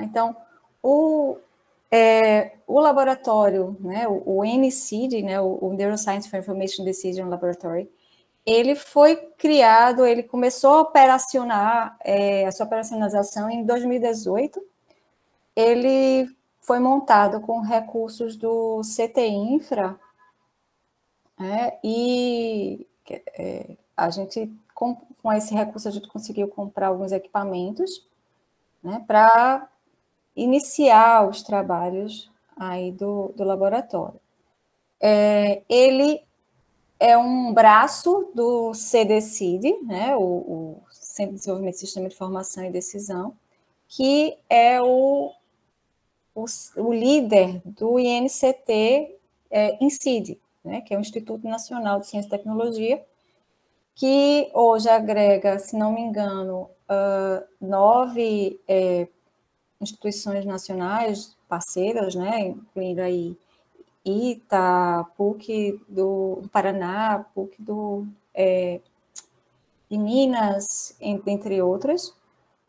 Então, o laboratório, né, o NCID, né, o Neuroscience for Information Decision Laboratory, ele foi criado, ele começou a operacionar, a sua operacionalização em 2018. Ele foi montado com recursos do CT Infra, e a gente, com esse recurso, a gente conseguiu comprar alguns equipamentos, né, para iniciar os trabalhos aí do laboratório. Ele é um braço do CDCID, né, o Centro de Desenvolvimento de Sistema de Informação e Decisão, que é o líder do INCT INCID, né, que é o Instituto Nacional de Ciência e Tecnologia, que hoje agrega, se não me engano, 9 instituições nacionais parceiras, né, incluindo aí ITA, PUC do Paraná, PUC de Minas, entre outras,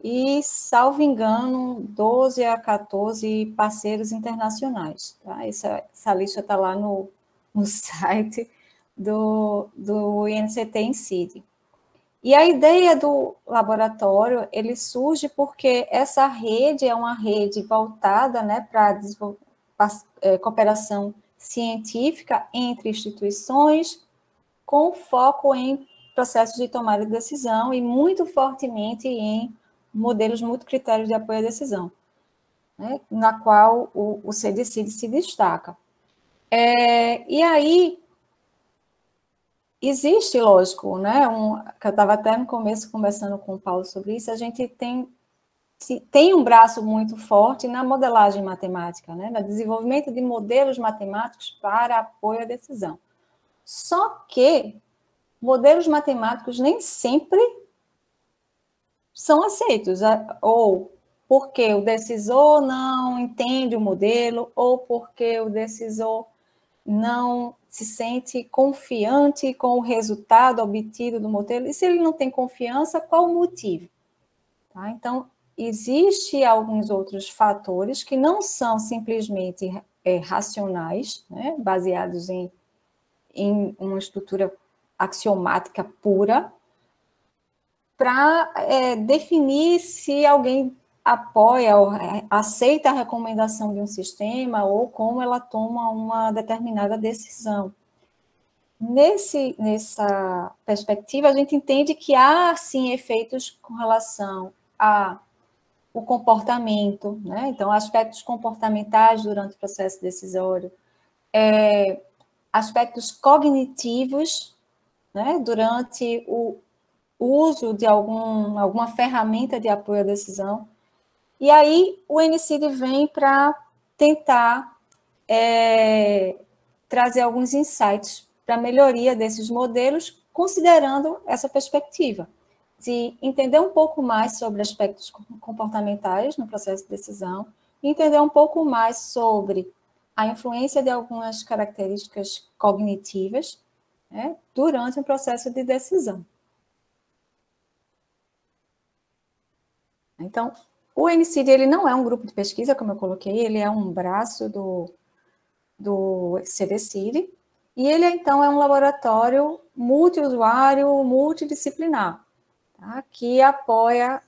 e, salvo engano, 12 a 14 parceiros internacionais. Tá? Essa lista está lá no site do INCT INCID. E a ideia do laboratório, ele surge porque essa rede é uma rede voltada, né, para cooperação científica entre instituições, com foco em processos de tomada de decisão e muito fortemente em modelos multicritérios de apoio à decisão, né, na qual o CDCID se destaca. E aí, existe, lógico, né, que eu estava até no começo conversando com o Paulo sobre isso, a gente tem um braço muito forte na modelagem matemática, né, no desenvolvimento de modelos matemáticos para apoio à decisão. Só que modelos matemáticos nem sempre são aceitos, ou porque o decisor não entende o modelo, ou porque o decisor não se sente confiante com o resultado obtido do modelo. E se ele não tem confiança, qual o motivo? Tá? Então, existem alguns outros fatores que não são simplesmente racionais, né, baseados em uma estrutura axiomática pura, para definir se alguém apoia ou aceita a recomendação de um sistema ou como ela toma uma determinada decisão. Nessa perspectiva, a gente entende que há, sim, efeitos com relação ao comportamento, né? Então, aspectos comportamentais durante o processo decisório, aspectos cognitivos, né? Durante o uso de alguma ferramenta de apoio à decisão. E aí o NCID vem para tentar trazer alguns insights para a melhoria desses modelos, considerando essa perspectiva de entender um pouco mais sobre aspectos comportamentais no processo de decisão, e entender um pouco mais sobre a influência de algumas características cognitivas, né, durante o processo de decisão. Então, o NCID, ele não é um grupo de pesquisa, como eu coloquei, ele é um braço do CDCID, e ele, então, é um laboratório multiusuário, multidisciplinar, tá? Que apoia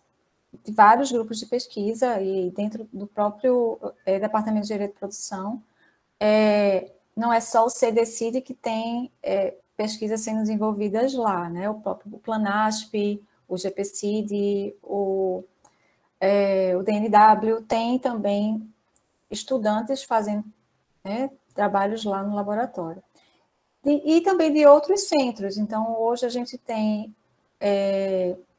vários grupos de pesquisa, e dentro do próprio Departamento de Direito de Produção, não é só o CDCID que tem pesquisas sendo desenvolvidas lá, né? O próprio PLANASP, o GPCID, o DNW, tem também estudantes fazendo, né, trabalhos lá no laboratório. E também de outros centros. Então, hoje a gente tem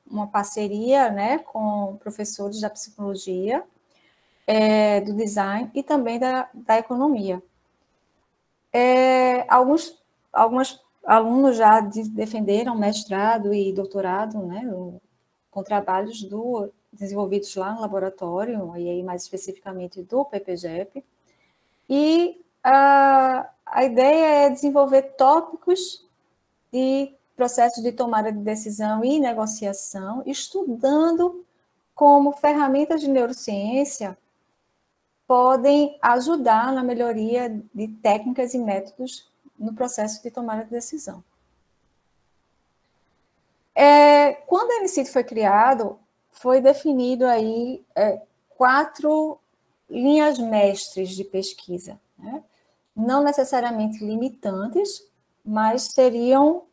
uma parceria, né, com professores da psicologia, do design e também da economia. Alguns alunos já defenderam mestrado e doutorado, né, com trabalhos do desenvolvidos lá no laboratório, e aí mais especificamente do PPGEP, e a ideia é desenvolver tópicos de processos de tomada de decisão e negociação, estudando como ferramentas de neurociência podem ajudar na melhoria de técnicas e métodos no processo de tomada de decisão. Quando a NCIT foi criado, foi definido aí 4 linhas mestres de pesquisa, né? Não necessariamente limitantes, mas seriam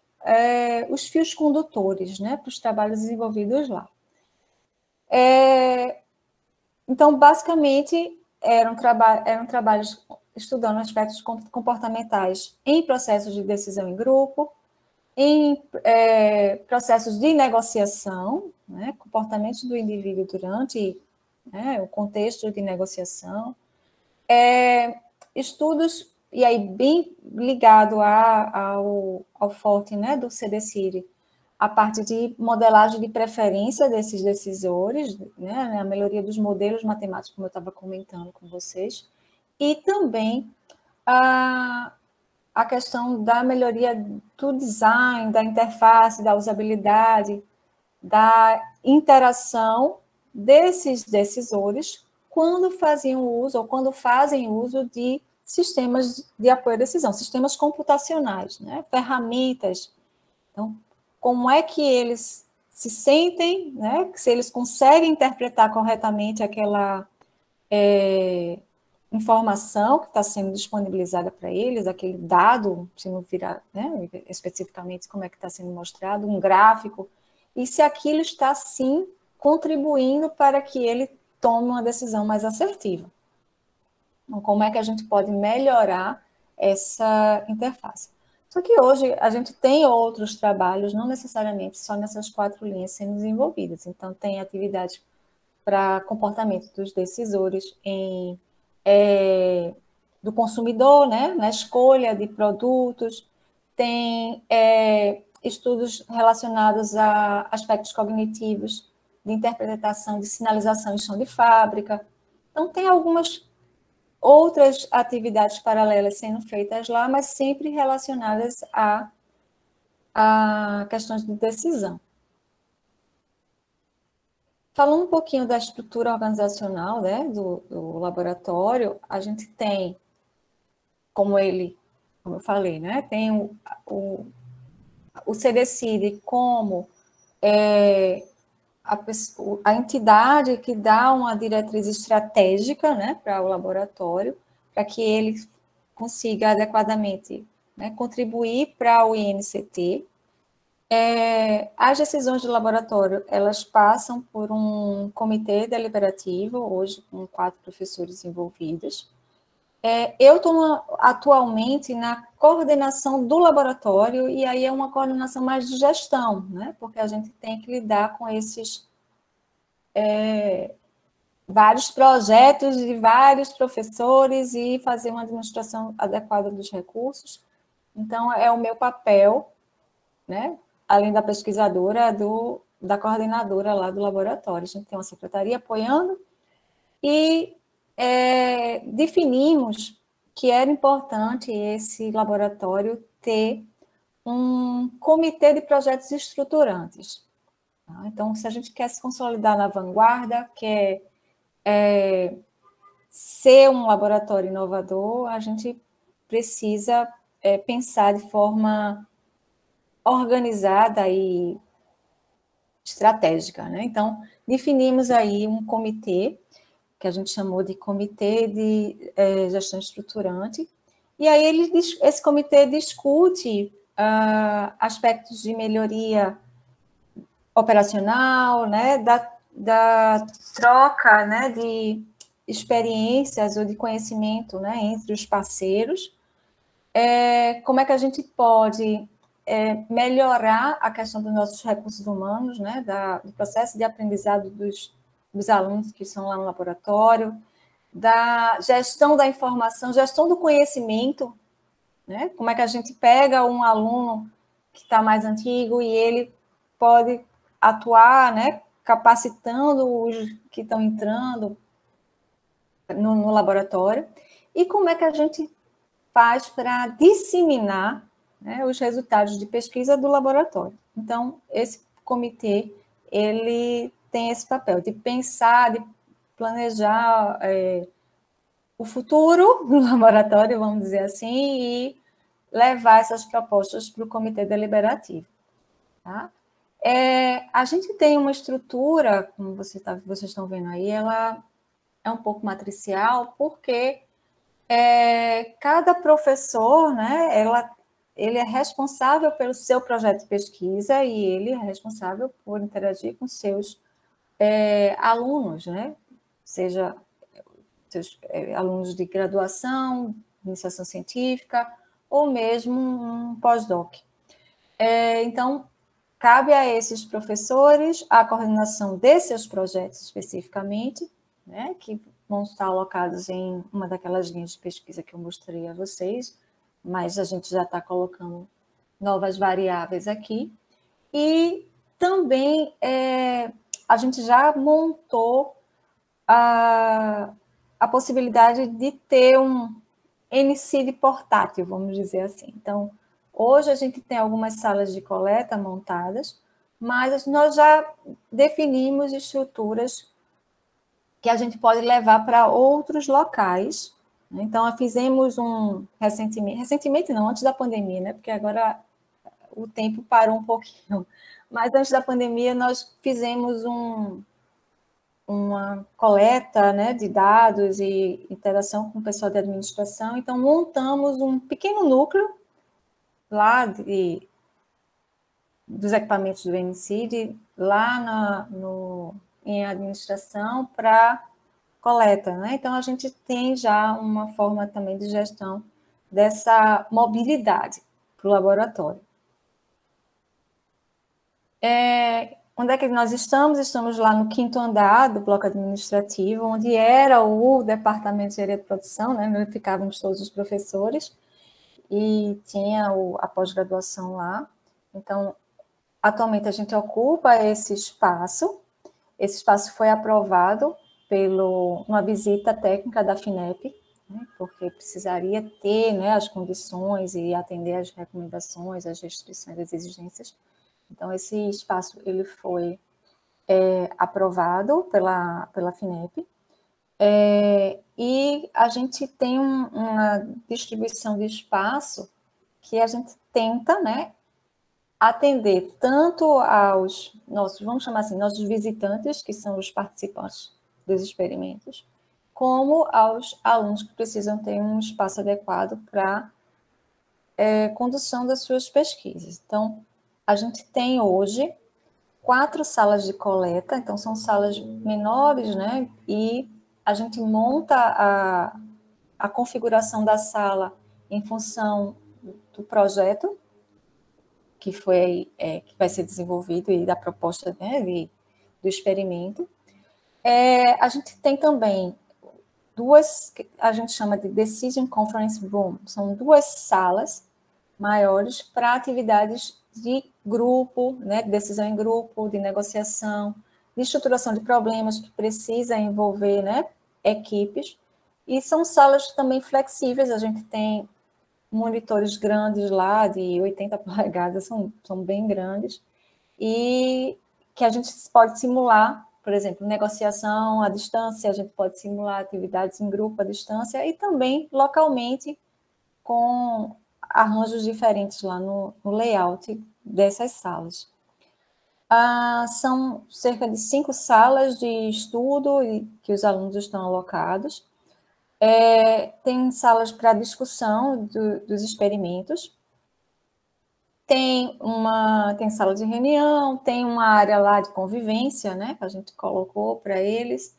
os fios condutores, né, para os trabalhos desenvolvidos lá. Então, basicamente, eram trabalhos estudando aspectos comportamentais em processos de decisão em grupo, em processos de negociação, né, comportamentos do indivíduo durante o contexto de negociação, estudos, e aí bem ligado ao forte, né, do CDCIRI, a parte de modelagem de preferência desses decisores, né, a melhoria dos modelos matemáticos, como eu estava comentando com vocês, e também a questão da melhoria do design, da interface, da usabilidade, da interação desses decisores quando faziam uso ou quando fazem uso de sistemas de apoio à decisão, sistemas computacionais, né? Ferramentas. Então, como é que eles se sentem, né? Se eles conseguem interpretar corretamente aquela informação que está sendo disponibilizada para eles, aquele dado, se não virar, né, especificamente como é que está sendo mostrado, um gráfico, e se aquilo está, sim, contribuindo para que ele tome uma decisão mais assertiva. Então, como é que a gente pode melhorar essa interface? Só que hoje a gente tem outros trabalhos, não necessariamente só nessas 4 linhas sendo desenvolvidas. Então, tem atividades para comportamento dos decisores do consumidor, né, na escolha de produtos, tem estudos relacionados a aspectos cognitivos, de interpretação de sinalização e chão de fábrica. Então, tem algumas outras atividades paralelas sendo feitas lá, mas sempre relacionadas a questões de decisão. Falando um pouquinho da estrutura organizacional, né, do laboratório, a gente tem, como eu falei, né, tem o CDCIRI como a entidade que dá uma diretriz estratégica, né, para o laboratório, para que ele consiga adequadamente, né, contribuir para o INCT. As decisões do laboratório, elas passam por um comitê deliberativo, hoje com 4 professores envolvidos. Eu estou atualmente na coordenação do laboratório, e aí é uma coordenação mais de gestão, né? Porque a gente tem que lidar com esses vários projetos de vários professores e fazer uma administração adequada dos recursos. Então, é o meu papel, né? Além da pesquisadora, da coordenadora lá do laboratório. A gente tem uma secretaria apoiando e definimos que era importante esse laboratório ter um comitê de projetos estruturantes. Então, se a gente quer se consolidar na vanguarda, quer ser um laboratório inovador, a gente precisa pensar de forma organizada e estratégica, né? Então, definimos aí um comitê, que a gente chamou de Comitê de Gestão Estruturante, e aí esse comitê discute aspectos de melhoria operacional, né, da troca, né, de experiências ou de conhecimento, né, entre os parceiros, como é que a gente pode melhorar a questão dos nossos recursos humanos, né, do processo de aprendizado dos alunos que estão lá no laboratório, da gestão da informação, gestão do conhecimento, né, como é que a gente pega um aluno que está mais antigo e ele pode atuar, né, capacitando os que estão entrando no laboratório, e como é que a gente faz para disseminar, né, os resultados de pesquisa do laboratório. Então, esse comitê, ele tem esse papel de pensar, de planejar o futuro do laboratório, vamos dizer assim, e levar essas propostas para o comitê deliberativo. Tá? A gente tem uma estrutura, como vocês estão vendo aí, ela é um pouco matricial, porque cada professor, né, ele é responsável pelo seu projeto de pesquisa e ele é responsável por interagir com seus alunos, né, seja seus alunos de graduação, iniciação científica, ou mesmo um pós-doc. Então, cabe a esses professores a coordenação desses projetos especificamente, né, que vão estar alocados em uma daquelas linhas de pesquisa que eu mostrei a vocês, mas a gente já está colocando novas variáveis aqui. E também a gente já montou a possibilidade de ter um NCID portátil, vamos dizer assim. Então, hoje a gente tem algumas salas de coleta montadas, mas nós já definimos estruturas que a gente pode levar para outros locais. Então, fizemos recentemente não, antes da pandemia, né? Porque agora o tempo parou um pouquinho. Mas antes da pandemia, nós fizemos uma coleta, né, de dados e interação com o pessoal de administração. Então, montamos um pequeno núcleo lá dos equipamentos do NCID, lá em administração para coleta. Né? Então, a gente tem já uma forma também de gestão dessa mobilidade para o laboratório. Onde é que nós estamos? Estamos lá no 5º andar do bloco administrativo, onde era o departamento de engenharia de produção, né, onde ficávamos todos os professores, e tinha a pós-graduação lá. Então, atualmente a gente ocupa esse espaço foi aprovado uma visita técnica da FINEP, né, porque precisaria ter, né, as condições e atender às recomendações, às restrições, às exigências. Então, esse espaço ele foi aprovado pela FINEP, e a gente tem uma distribuição de espaço que a gente tenta, né, atender tanto aos nossos, vamos chamar assim, nossos visitantes, que são os participantes dos experimentos, como aos alunos que precisam ter um espaço adequado para condução das suas pesquisas. Então, a gente tem hoje 4 salas de coleta, então são salas menores, né? E a gente monta a configuração da sala em função do projeto que vai ser desenvolvido e da proposta, né, do experimento. A gente tem também a gente chama de Decision Conference Room, são 2 salas maiores para atividades de grupo, né, de decisão em grupo, de negociação, de estruturação de problemas que precisa envolver, né, equipes, e são salas também flexíveis, a gente tem monitores grandes lá, de 80 polegadas, são bem grandes, e que a gente pode simular, por exemplo, negociação à distância, a gente pode simular atividades em grupo à distância, e também localmente com arranjos diferentes lá no layout dessas salas. São cerca de 5 salas de estudo que os alunos estão alocados. Tem salas para discussão dos experimentos. Tem sala de reunião, tem uma área lá de convivência, né, que a gente colocou para eles,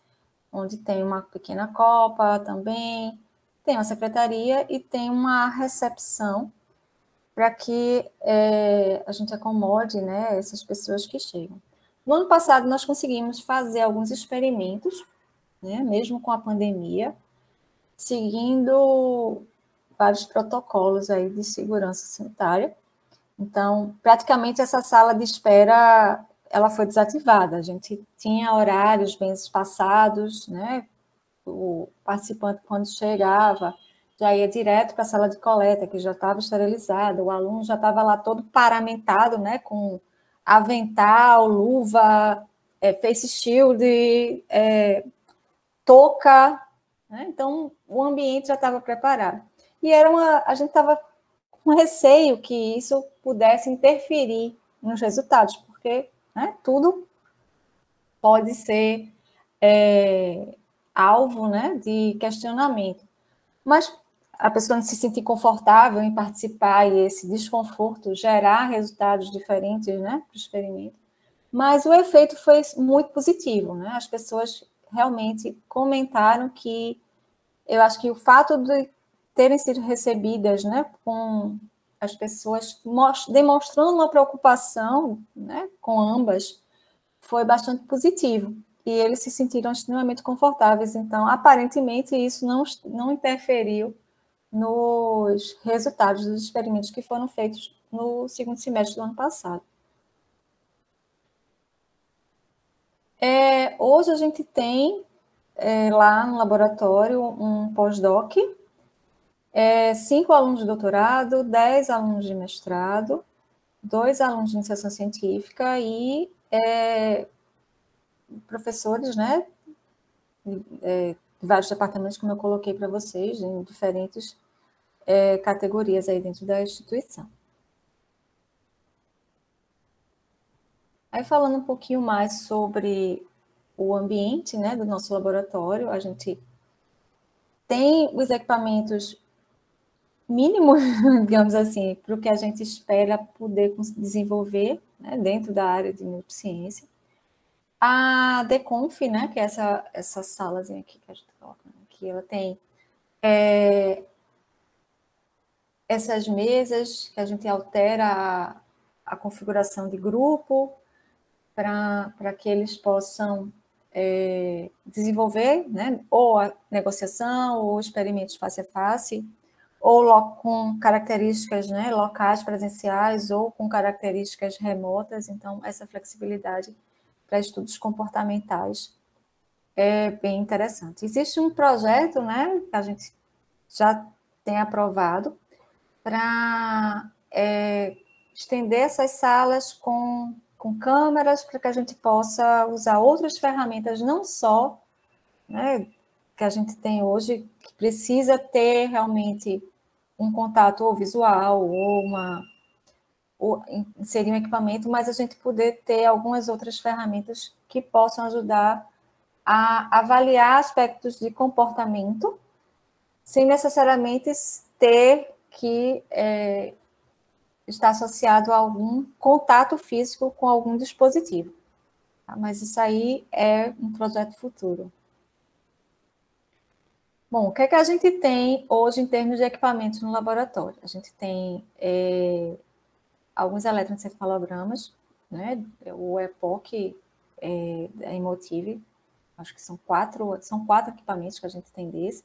onde tem uma pequena copa também, tem uma secretaria e tem uma recepção para que a gente acomode, né, essas pessoas que chegam. No ano passado, nós conseguimos fazer alguns experimentos, né, mesmo com a pandemia, seguindo vários protocolos aí de segurança sanitária. Então, praticamente essa sala de espera, ela foi desativada. A gente tinha horários bem espaçados, né? O participante, quando chegava, já ia direto para a sala de coleta, que já estava esterilizada, o aluno já estava lá todo paramentado, né? Com avental, luva, face shield, touca, né? Então, o ambiente já estava preparado. E a gente estava com receio que isso pudesse interferir nos resultados, porque, né, tudo pode ser alvo, né, de questionamento. Mas a pessoa não se sentir confortável em participar e esse desconforto gerar resultados diferentes, né, para o experimento. Mas o efeito foi muito positivo, né? As pessoas realmente comentaram que eu acho que o fato de terem sido recebidas, né, com as pessoas demonstrando uma preocupação, né, com ambas, foi bastante positivo. E eles se sentiram extremamente confortáveis. Então, aparentemente, isso não interferiu nos resultados dos experimentos que foram feitos no segundo semestre do ano passado. Hoje a gente tem lá no laboratório um pós-doc, 5 alunos de doutorado, 10 alunos de mestrado, 2 alunos de iniciação científica e professores, né, de vários departamentos, como eu coloquei para vocês, em diferentes categorias aí dentro da instituição. Aí, falando um pouquinho mais sobre o ambiente, né, do nosso laboratório, a gente tem os equipamentos mínimos, digamos assim, para o que a gente espera poder desenvolver, né, dentro da área de neurociência. A DECONF, né, que é essa salazinha aqui que a gente coloca aqui, ela tem essas mesas que a gente altera a configuração de grupo para que eles possam desenvolver, né, ou a negociação, ou experimentos face a face, ou com características, né, locais, presenciais, ou com características remotas. Então, essa flexibilidade para estudos comportamentais é bem interessante. Existe um projeto, né, que a gente já tem aprovado para estender essas salas com câmeras para que a gente possa usar outras ferramentas, não só, né, que a gente tem hoje, que precisa ter realmente um contato ou visual ou inserir um equipamento, mas a gente poder ter algumas outras ferramentas que possam ajudar a avaliar aspectos de comportamento sem necessariamente ter que estar associado a algum contato físico com algum dispositivo. Tá? Mas isso aí é um projeto futuro. Bom, o que é que a gente tem hoje em termos de equipamentos no laboratório? A gente tem alguns eletroencefalogramas, né? O EPOC da Emotive, acho que são quatro equipamentos que a gente tem desse.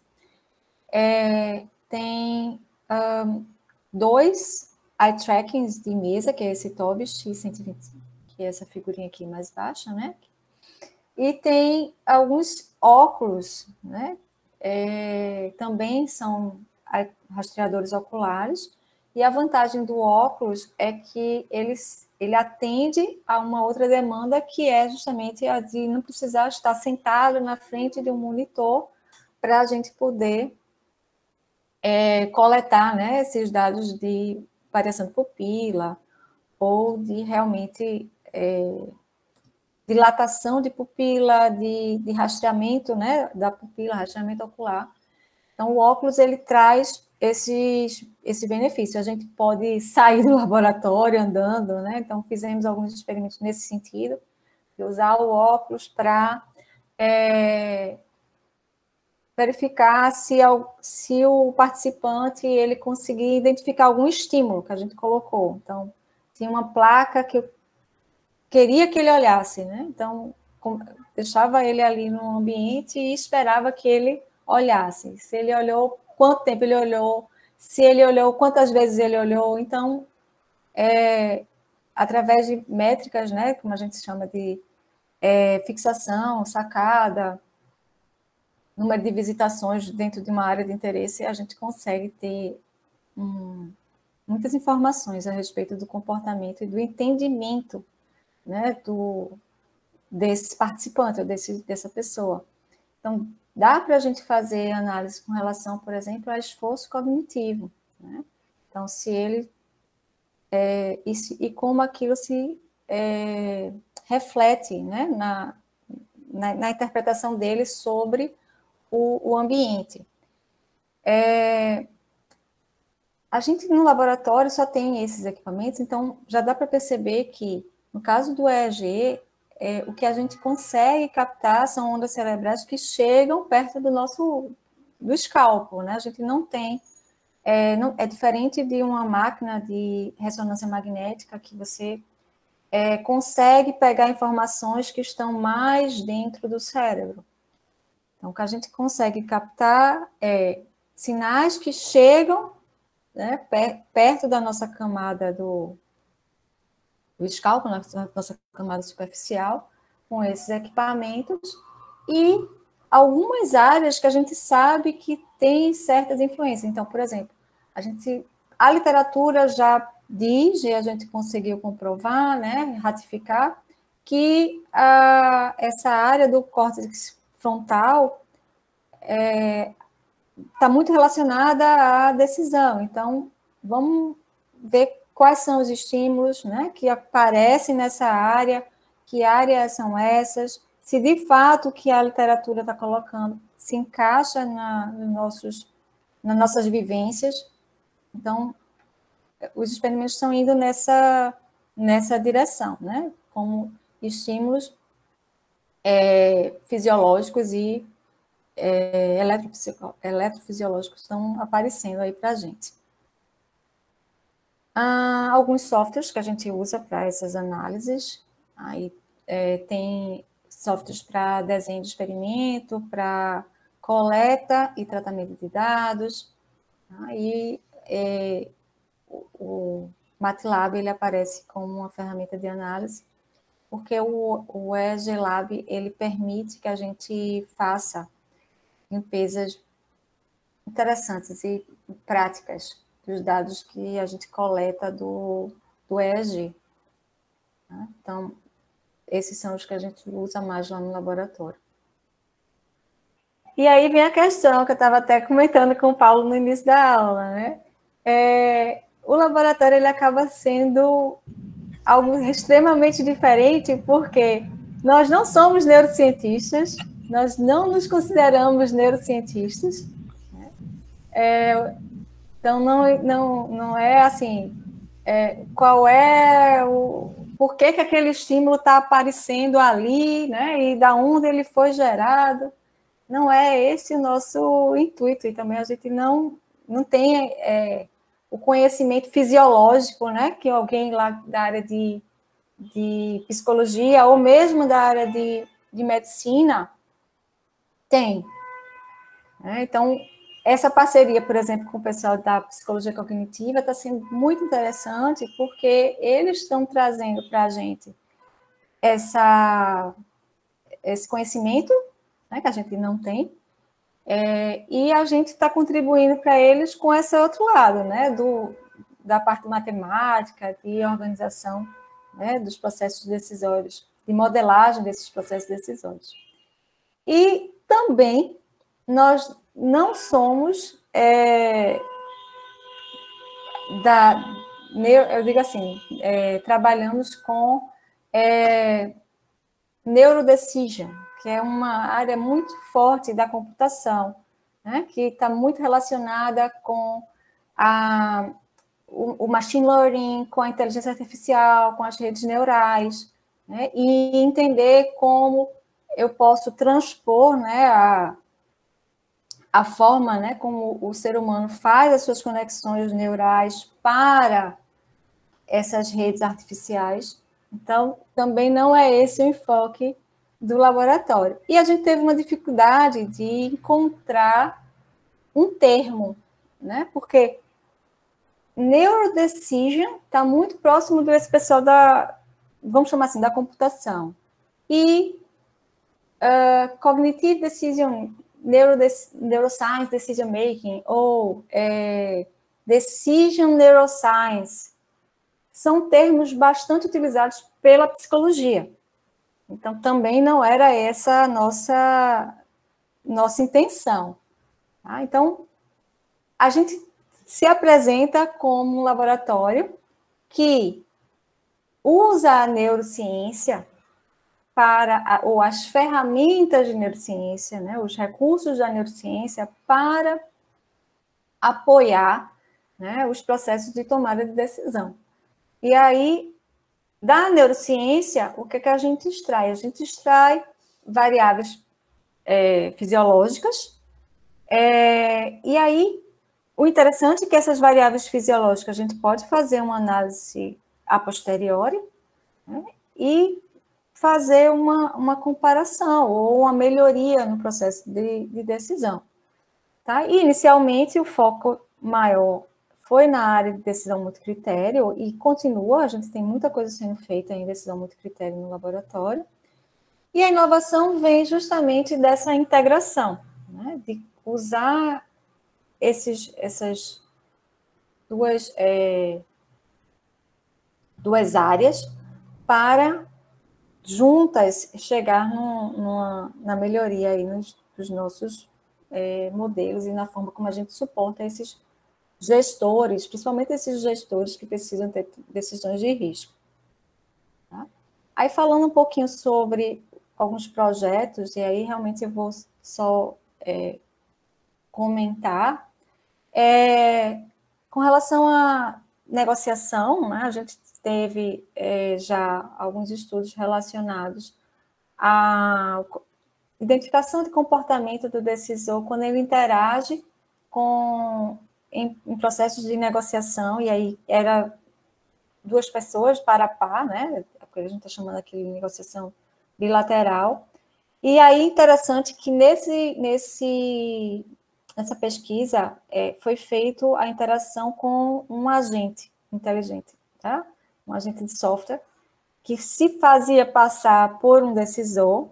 Tem 2 eye trackings de mesa, que é esse Tobii X120, que é essa figurinha aqui mais baixa, né? E tem alguns óculos, né? Também são rastreadores oculares, e a vantagem do óculos é que ele atende a uma outra demanda, que é justamente a de não precisar estar sentado na frente de um monitor para a gente poder coletar, né, esses dados de variação de pupila ou de realmente dilatação de pupila, de rastreamento, né, da pupila, rastreamento ocular. Então, o óculos, ele traz esse benefício. A gente pode sair do laboratório andando, né? Então, fizemos alguns experimentos nesse sentido, de usar o óculos para verificar se o participante ele conseguir identificar algum estímulo que a gente colocou. Então, tinha uma placa que eu queria que ele olhasse, né? Então, deixava ele ali no ambiente e esperava que ele olhasse. Se ele olhou, quanto tempo ele olhou, se ele olhou, quantas vezes ele olhou. Então, através de métricas, né, como a gente chama de fixação, sacada, número de visitações dentro de uma área de interesse, a gente consegue ter muitas informações a respeito do comportamento e do entendimento, né, desse participante, ou dessa pessoa. Então, dá para a gente fazer análise com relação, por exemplo, a esforço cognitivo, né? Então, se ele e como aquilo se reflete, né, na interpretação dele sobre o ambiente. A gente, no laboratório, só tem esses equipamentos, então já dá para perceber que, no caso do EEG, o que a gente consegue captar são ondas cerebrais que chegam perto do escalpo, né? A gente não tem, é diferente de uma máquina de ressonância magnética que você consegue pegar informações que estão mais dentro do cérebro. Então, o que a gente consegue captar é sinais que chegam, né, perto da nossa camada do escalpo, nossa camada superficial, com esses equipamentos, e algumas áreas que a gente sabe que tem certas influências. Então, por exemplo, a literatura já diz, e a gente conseguiu comprovar, né, ratificar, que essa área do córtex frontal está muito relacionada à decisão. Então, vamos ver quais são os estímulos, né, que aparecem nessa área, que áreas são essas, se de fato o que a literatura está colocando se encaixa nas nossas vivências. Então, os experimentos estão indo nessa direção, né, como estímulos fisiológicos e eletrofisiológicos estão aparecendo aí para a gente. Alguns softwares que a gente usa para essas análises, aí tem softwares para desenho de experimento, para coleta e tratamento de dados, aí o MATLAB ele aparece como uma ferramenta de análise, porque o EEG Lab ele permite que a gente faça limpezas interessantes e práticas dos dados que a gente coleta do EEG. Né? Então, esses são os que a gente usa mais lá no laboratório. E aí vem a questão que eu estava até comentando com o Paulo no início da aula, né? O laboratório ele acaba sendo algo extremamente diferente, porque nós não somos neurocientistas, nós não nos consideramos neurocientistas, né? Então, não é assim, qual é por que aquele estímulo está aparecendo ali, né? E da onde ele foi gerado. Não é esse o nosso intuito, e também a gente não tem o conhecimento fisiológico, né? Que alguém lá da área de psicologia, ou mesmo da área de medicina, tem. Né? Então, essa parceria, por exemplo, com o pessoal da psicologia cognitiva está sendo muito interessante, porque eles estão trazendo para a gente esse conhecimento, né, que a gente não tem, e a gente está contribuindo para eles com esse outro lado, né, da parte matemática, de organização, né, dos processos decisórios, de modelagem desses processos decisórios. E também nós não somos eu digo assim, trabalhamos com neurodecision, que é uma área muito forte da computação, né, que está muito relacionada com o machine learning, com a inteligência artificial, com as redes neurais, né, e entender como eu posso transpor, né, a forma, né, como o ser humano faz as suas conexões neurais para essas redes artificiais. Então, também não é esse o enfoque do laboratório. E a gente teve uma dificuldade de encontrar um termo, né? Porque Neurodecision está muito próximo desse pessoal vamos chamar assim, da computação. E Cognitive Decision, Neuroscience Decision Making, ou Decision Neuroscience, são termos bastante utilizados pela psicologia. Então, também não era essa a nossa intenção. Tá? Então, a gente se apresenta como um laboratório que usa a neurociência ou as ferramentas de neurociência, né, os recursos da neurociência para apoiar, né, os processos de tomada de decisão. E aí, da neurociência, o que a gente extrai? A gente extrai variáveis fisiológicas, e aí, o interessante é que essas variáveis fisiológicas a gente pode fazer uma análise a posteriori, né, e fazer uma comparação ou uma melhoria no processo de decisão. Tá? E, inicialmente, o foco maior foi na área de decisão multicritério e continua, a gente tem muita coisa sendo feita em decisão multicritério no laboratório. E a inovação vem justamente dessa integração, né? De usar essas duas áreas para juntas chegar na melhoria aí dos nossos modelos e na forma como a gente suporta esses gestores, principalmente esses gestores que precisam ter decisões de risco. Tá? Aí, falando um pouquinho sobre alguns projetos, e aí realmente eu vou só comentar, com relação à negociação, né, a gente teve já alguns estudos relacionados à identificação de comportamento do decisor quando ele interage em processos de negociação, e aí era duas pessoas para a par, né, a gente está chamando aqui de negociação bilateral. E aí, interessante que nessa pesquisa foi feita a interação com um agente inteligente, tá? Um agente de software, que se fazia passar por um decisor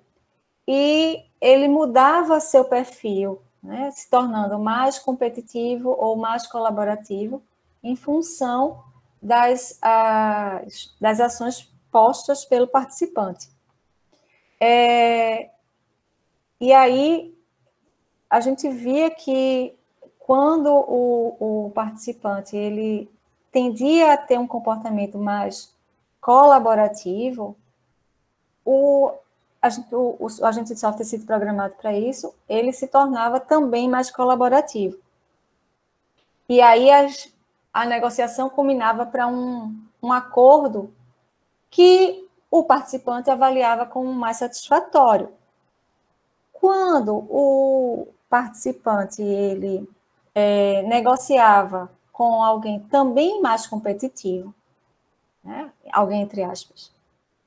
e ele mudava seu perfil, né? Se tornando mais competitivo ou mais colaborativo em função das ações postas pelo participante. E aí, a gente via que quando o participante ele tendia a ter um comportamento mais colaborativo, o agente de software sido programado para isso, ele se tornava também mais colaborativo. E aí a negociação culminava para um acordo que o participante avaliava como mais satisfatório. Quando o participante ele negociava com alguém também mais competitivo, né, alguém entre aspas,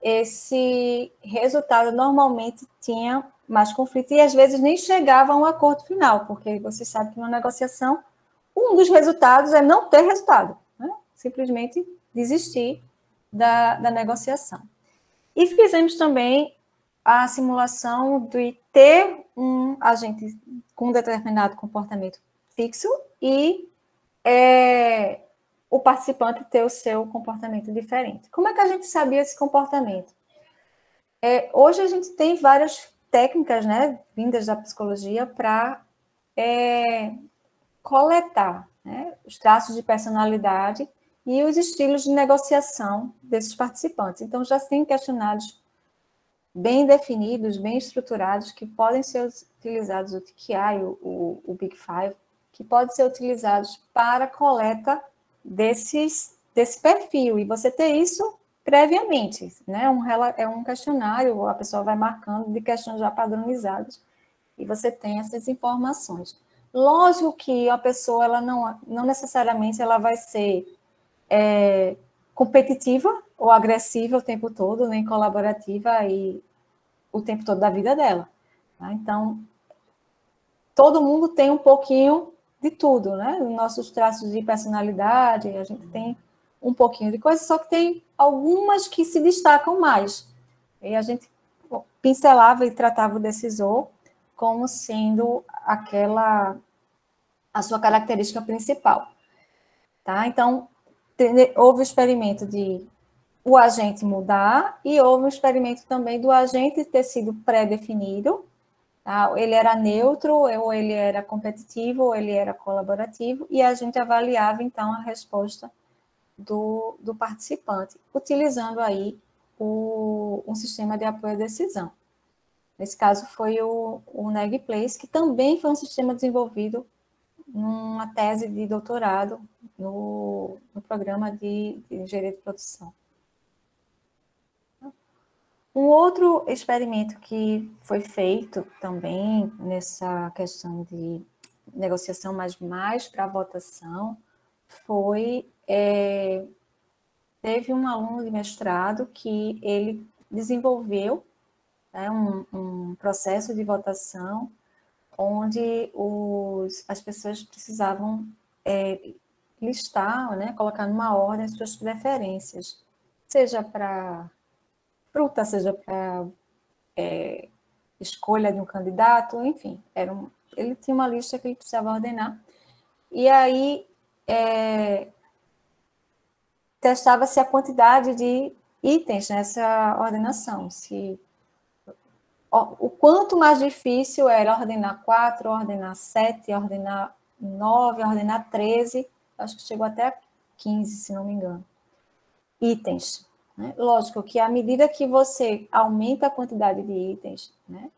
esse resultado normalmente tinha mais conflito e às vezes nem chegava a um acordo final, porque você sabe que numa negociação um dos resultados é não ter resultado, né? Simplesmente desistir da negociação. E fizemos também a simulação de ter um agente com um determinado comportamento fixo e o participante ter o seu comportamento diferente. Como é que a gente sabia esse comportamento? Hoje a gente tem várias técnicas, né, vindas da psicologia para coletar, né, os traços de personalidade e os estilos de negociação desses participantes. Então, já tem questionários bem definidos, bem estruturados, que podem ser utilizados, o TQI, o Big Five, que podem ser utilizados para a coleta desse perfil, e você ter isso previamente, né? É um questionário, a pessoa vai marcando de questões já padronizadas, e você tem essas informações. Lógico que a pessoa, ela não necessariamente ela vai ser competitiva ou agressiva o tempo todo, nem colaborativa e o tempo todo da vida dela. Tá? Então, todo mundo tem um pouquinho de tudo, né? Nossos traços de personalidade, a gente tem um pouquinho de coisa, só que tem algumas que se destacam mais. E a gente pincelava e tratava o decisor como sendo a sua característica principal. Tá? Então, houve o experimento de o agente mudar e houve um experimento também do agente ter sido pré-definido. Tá? Ele era neutro, ou ele era competitivo, ou ele era colaborativo, e a gente avaliava, então, a resposta do participante, utilizando aí um sistema de apoio à decisão. Nesse caso, foi o NEG-Place, que também foi um sistema desenvolvido numa tese de doutorado no programa de engenharia de produção. Um outro experimento que foi feito também nessa questão de negociação, mas mais para votação, foi teve um aluno de mestrado que ele desenvolveu, né, um processo de votação onde as pessoas precisavam listar, né, colocar numa ordem as suas preferências, seja para fruta, seja para escolha de um candidato, enfim, ele tinha uma lista que ele precisava ordenar. E aí testava-se a quantidade de itens nessa ordenação, o quanto mais difícil era ordenar 4, ordenar 7, ordenar 9, ordenar 13, acho que chegou até 15, se não me engano, itens. Né? Lógico que à medida que você aumenta a quantidade de itens, né,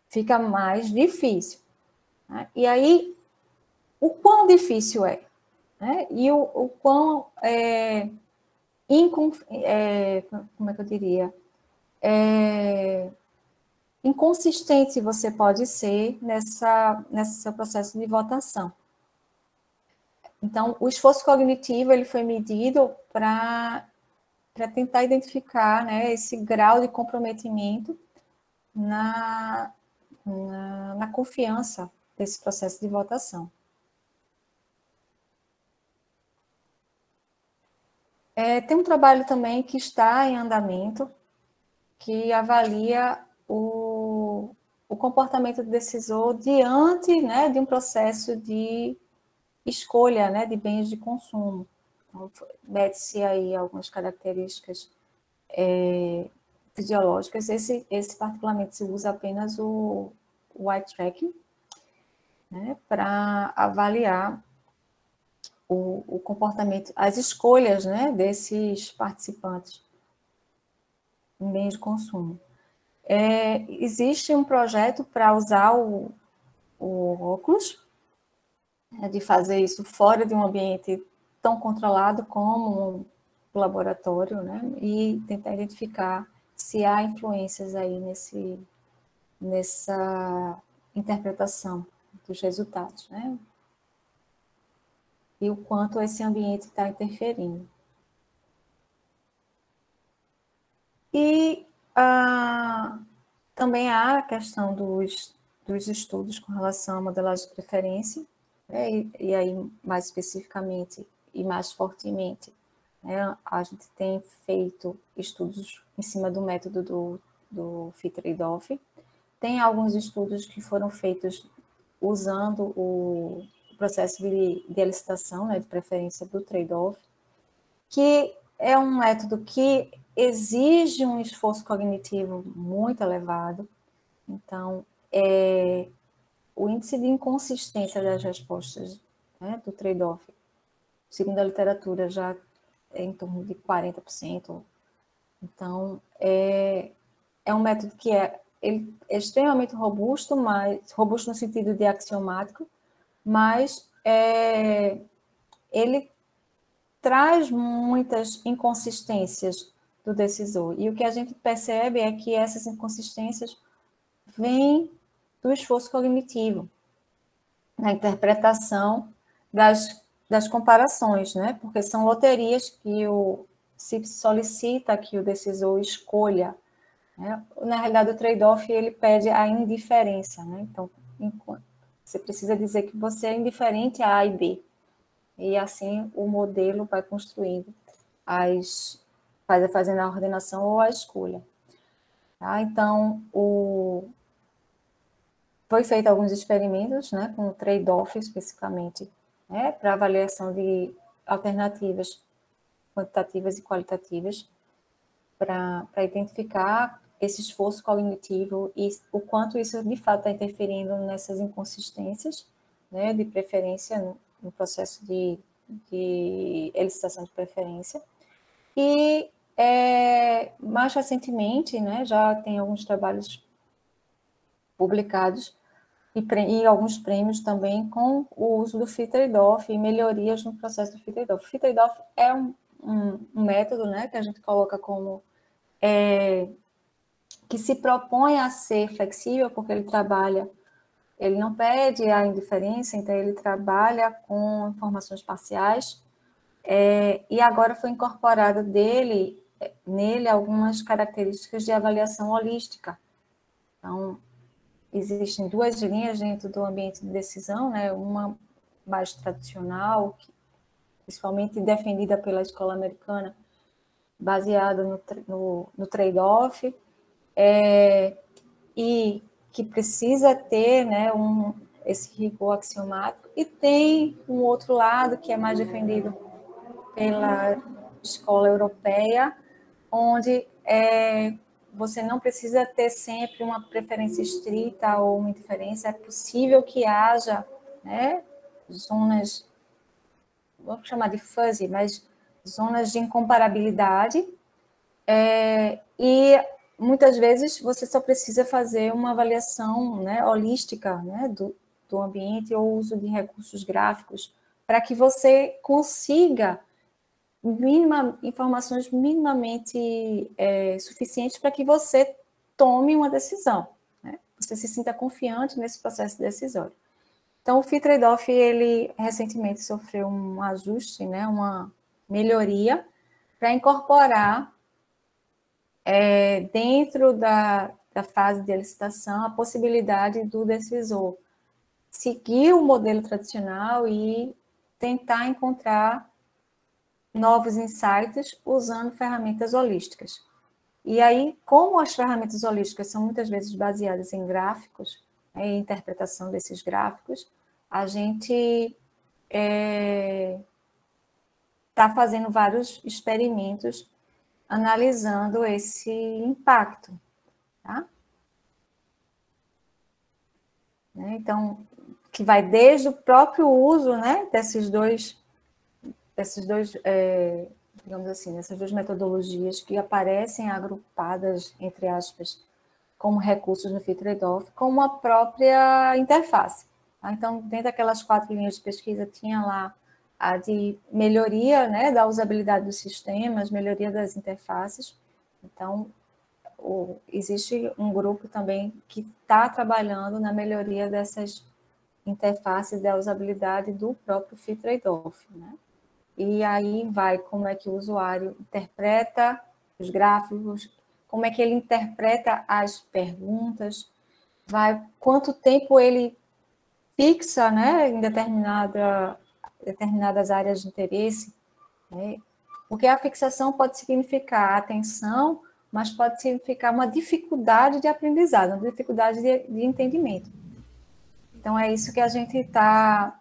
fica mais difícil. Né? E aí, o quão difícil é? Né? E o quão como é que eu diria? Inconsistente você pode ser nesse seu processo de votação. Então, o esforço cognitivo ele foi medido para tentar identificar, né, esse grau de comprometimento na confiança desse processo de votação. Tem um trabalho também que está em andamento, que avalia o comportamento do decisor diante, né, de um processo de escolha, né, de bens de consumo. Então, mede-se aí algumas características fisiológicas. Esse particularmente se usa apenas o eye tracking, né, para avaliar o comportamento, as escolhas, né, desses participantes em bens de consumo. Existe um projeto para usar o óculos, né, de fazer isso fora de um ambiente tão controlado como o laboratório, né, e tentar identificar se há influências aí nessa interpretação dos resultados, né, e o quanto esse ambiente está interferindo. E também há a questão dos estudos com relação à modelagem de preferência, né, e aí mais especificamente e mais fortemente, né, a gente tem feito estudos em cima do método do Fit Trade-off. Tem alguns estudos que foram feitos usando o processo de elicitação, né, de preferência do trade-off, que é um método que exige um esforço cognitivo muito elevado. Então, o índice de inconsistência das respostas, né, do trade-off, segundo a literatura, já é em torno de 40%. Então, é um método que ele é extremamente robusto, mas robusto no sentido de axiomático, mas ele traz muitas inconsistências do decisor. E o que a gente percebe é que essas inconsistências vêm do esforço cognitivo, na interpretação das comparações, né? Porque são loterias que se solicita que o decisor escolha, né? Na realidade, o trade-off ele pede a indiferença, né? Então, Você precisa dizer que você é indiferente a A e B. E assim o modelo vai construindo, fazendo a ordenação ou a escolha. Tá? Então, foi feito alguns experimentos, né, com trade-off especificamente, né, para avaliação de alternativas quantitativas e qualitativas, para identificar esse esforço cognitivo e o quanto isso de fato está interferindo nessas inconsistências, né, de preferência no processo de elicitação de preferência. E mais recentemente, né, já tem alguns trabalhos publicados e alguns prêmios também com o uso do fit trade-off e melhorias no processo do fit trade-off. O fit trade-off é um método, né, que a gente coloca como que se propõe a ser flexível, porque ele não pede a indiferença, então ele trabalha com informações parciais, e agora foi incorporado nele algumas características de avaliação holística. Então, existem duas linhas dentro do ambiente de decisão, né? Uma mais tradicional, principalmente defendida pela escola americana, baseada no trade-off, e que precisa ter, né, esse rigor axiomático, e tem um outro lado que é mais defendido pela escola europeia, onde você não precisa ter sempre uma preferência estrita ou uma indiferença, é possível que haja, né, zonas, vamos chamar de fuzzy, mas zonas de incomparabilidade, e muitas vezes você só precisa fazer uma avaliação, né, holística, né, do ambiente ou uso de recursos gráficos para que você consiga informações minimamente suficientes para que você tome uma decisão, né? Você se sinta confiante nesse processo decisório. Então, o fit trade-off, ele recentemente sofreu um ajuste, né, uma melhoria para incorporar dentro da fase de licitação a possibilidade do decisor seguir o modelo tradicional e tentar encontrar novos insights usando ferramentas holísticas. E aí, como as ferramentas holísticas são muitas vezes baseadas em gráficos, em interpretação desses gráficos, a gente está fazendo vários experimentos analisando esse impacto, tá? Então, que vai desde o próprio uso, né, desses dois, digamos assim, essas duas metodologias que aparecem agrupadas, entre aspas, como recursos no fit trade-off, como a própria interface. Tá? Então, dentro daquelas 4 linhas de pesquisa, tinha lá a de melhoria, né, da usabilidade dos sistemas, melhoria das interfaces. Então, existe um grupo também que está trabalhando na melhoria dessas interfaces da usabilidade do próprio fit trade-off, né? E aí vai como é que o usuário interpreta os gráficos, como é que ele interpreta as perguntas, vai quanto tempo ele fixa, né, em determinadas áreas de interesse, né? Porque a fixação pode significar atenção, mas pode significar uma dificuldade de aprendizado, uma dificuldade de entendimento. Então, é isso que a gente está...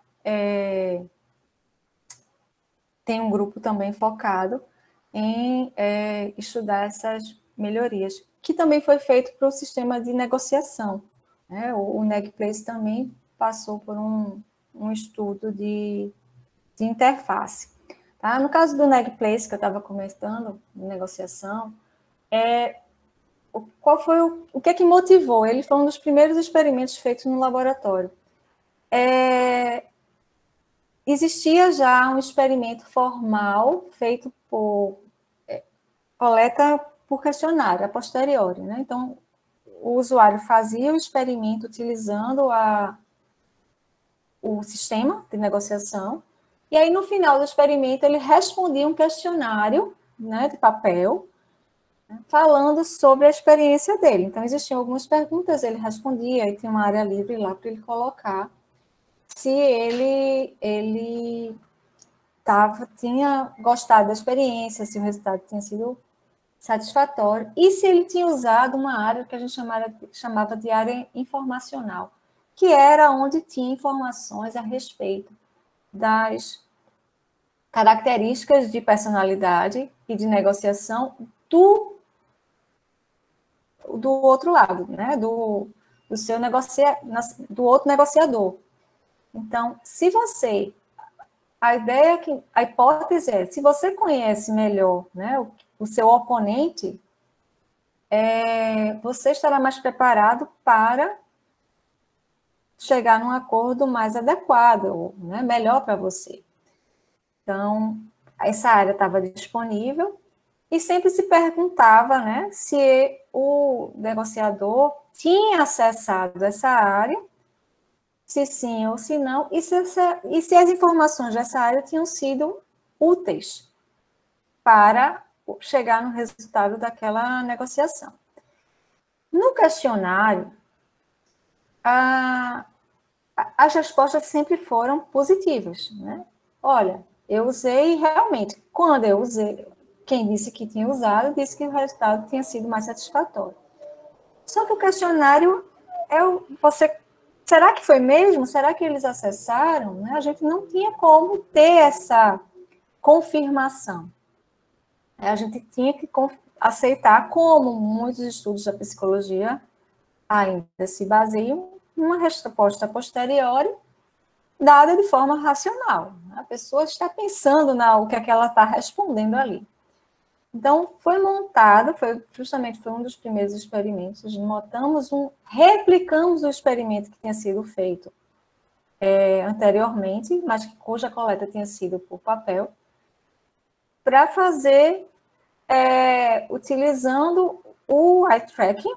tem um grupo também focado em estudar essas melhorias, que também foi feito para o sistema de negociação, né? O NegPlace também passou por um estudo de interface. Tá? No caso do NegPlace, que eu estava comentando, de negociação, qual foi o que é que motivou? Ele foi um dos primeiros experimentos feitos no laboratório. Existia já um experimento formal feito por coleta por questionário, a posteriori, né? Então, o usuário fazia o experimento utilizando o sistema de negociação, e aí, no final do experimento, ele respondia um questionário, né, de papel, falando sobre a experiência dele. Então, existiam algumas perguntas, ele respondia, e tinha uma área livre lá para ele colocar se ele tinha gostado da experiência, se o resultado tinha sido satisfatório, e se ele tinha usado uma área que a gente chamava de área informacional, que era onde tinha informações a respeito das características de personalidade e de negociação do outro lado, né? do outro negociador. Então, a hipótese é, se você conhece melhor, né, o seu oponente, você estará mais preparado para chegar num acordo mais adequado, né, melhor para você. Então, essa área estava disponível e sempre se perguntava, né, se o negociador tinha acessado essa área, se sim ou se não, e se as informações dessa área tinham sido úteis para chegar no resultado daquela negociação. No questionário, as respostas sempre foram positivas, né? Olha, eu usei realmente. Quando eu usei, quem disse que tinha usado, disse que o resultado tinha sido mais satisfatório. Só que o questionário, será que foi mesmo? Será que eles acessaram? Né? A gente não tinha como ter essa confirmação. A gente tinha que aceitar, como muitos estudos da psicologia ainda se baseiam, uma resposta posteriori dada de forma racional. A pessoa está pensando o que é que ela está respondendo ali. Então, foi montado, foi um dos primeiros experimentos, replicamos o experimento que tinha sido feito anteriormente, mas cuja coleta tinha sido por papel, para fazer, utilizando o eye tracking,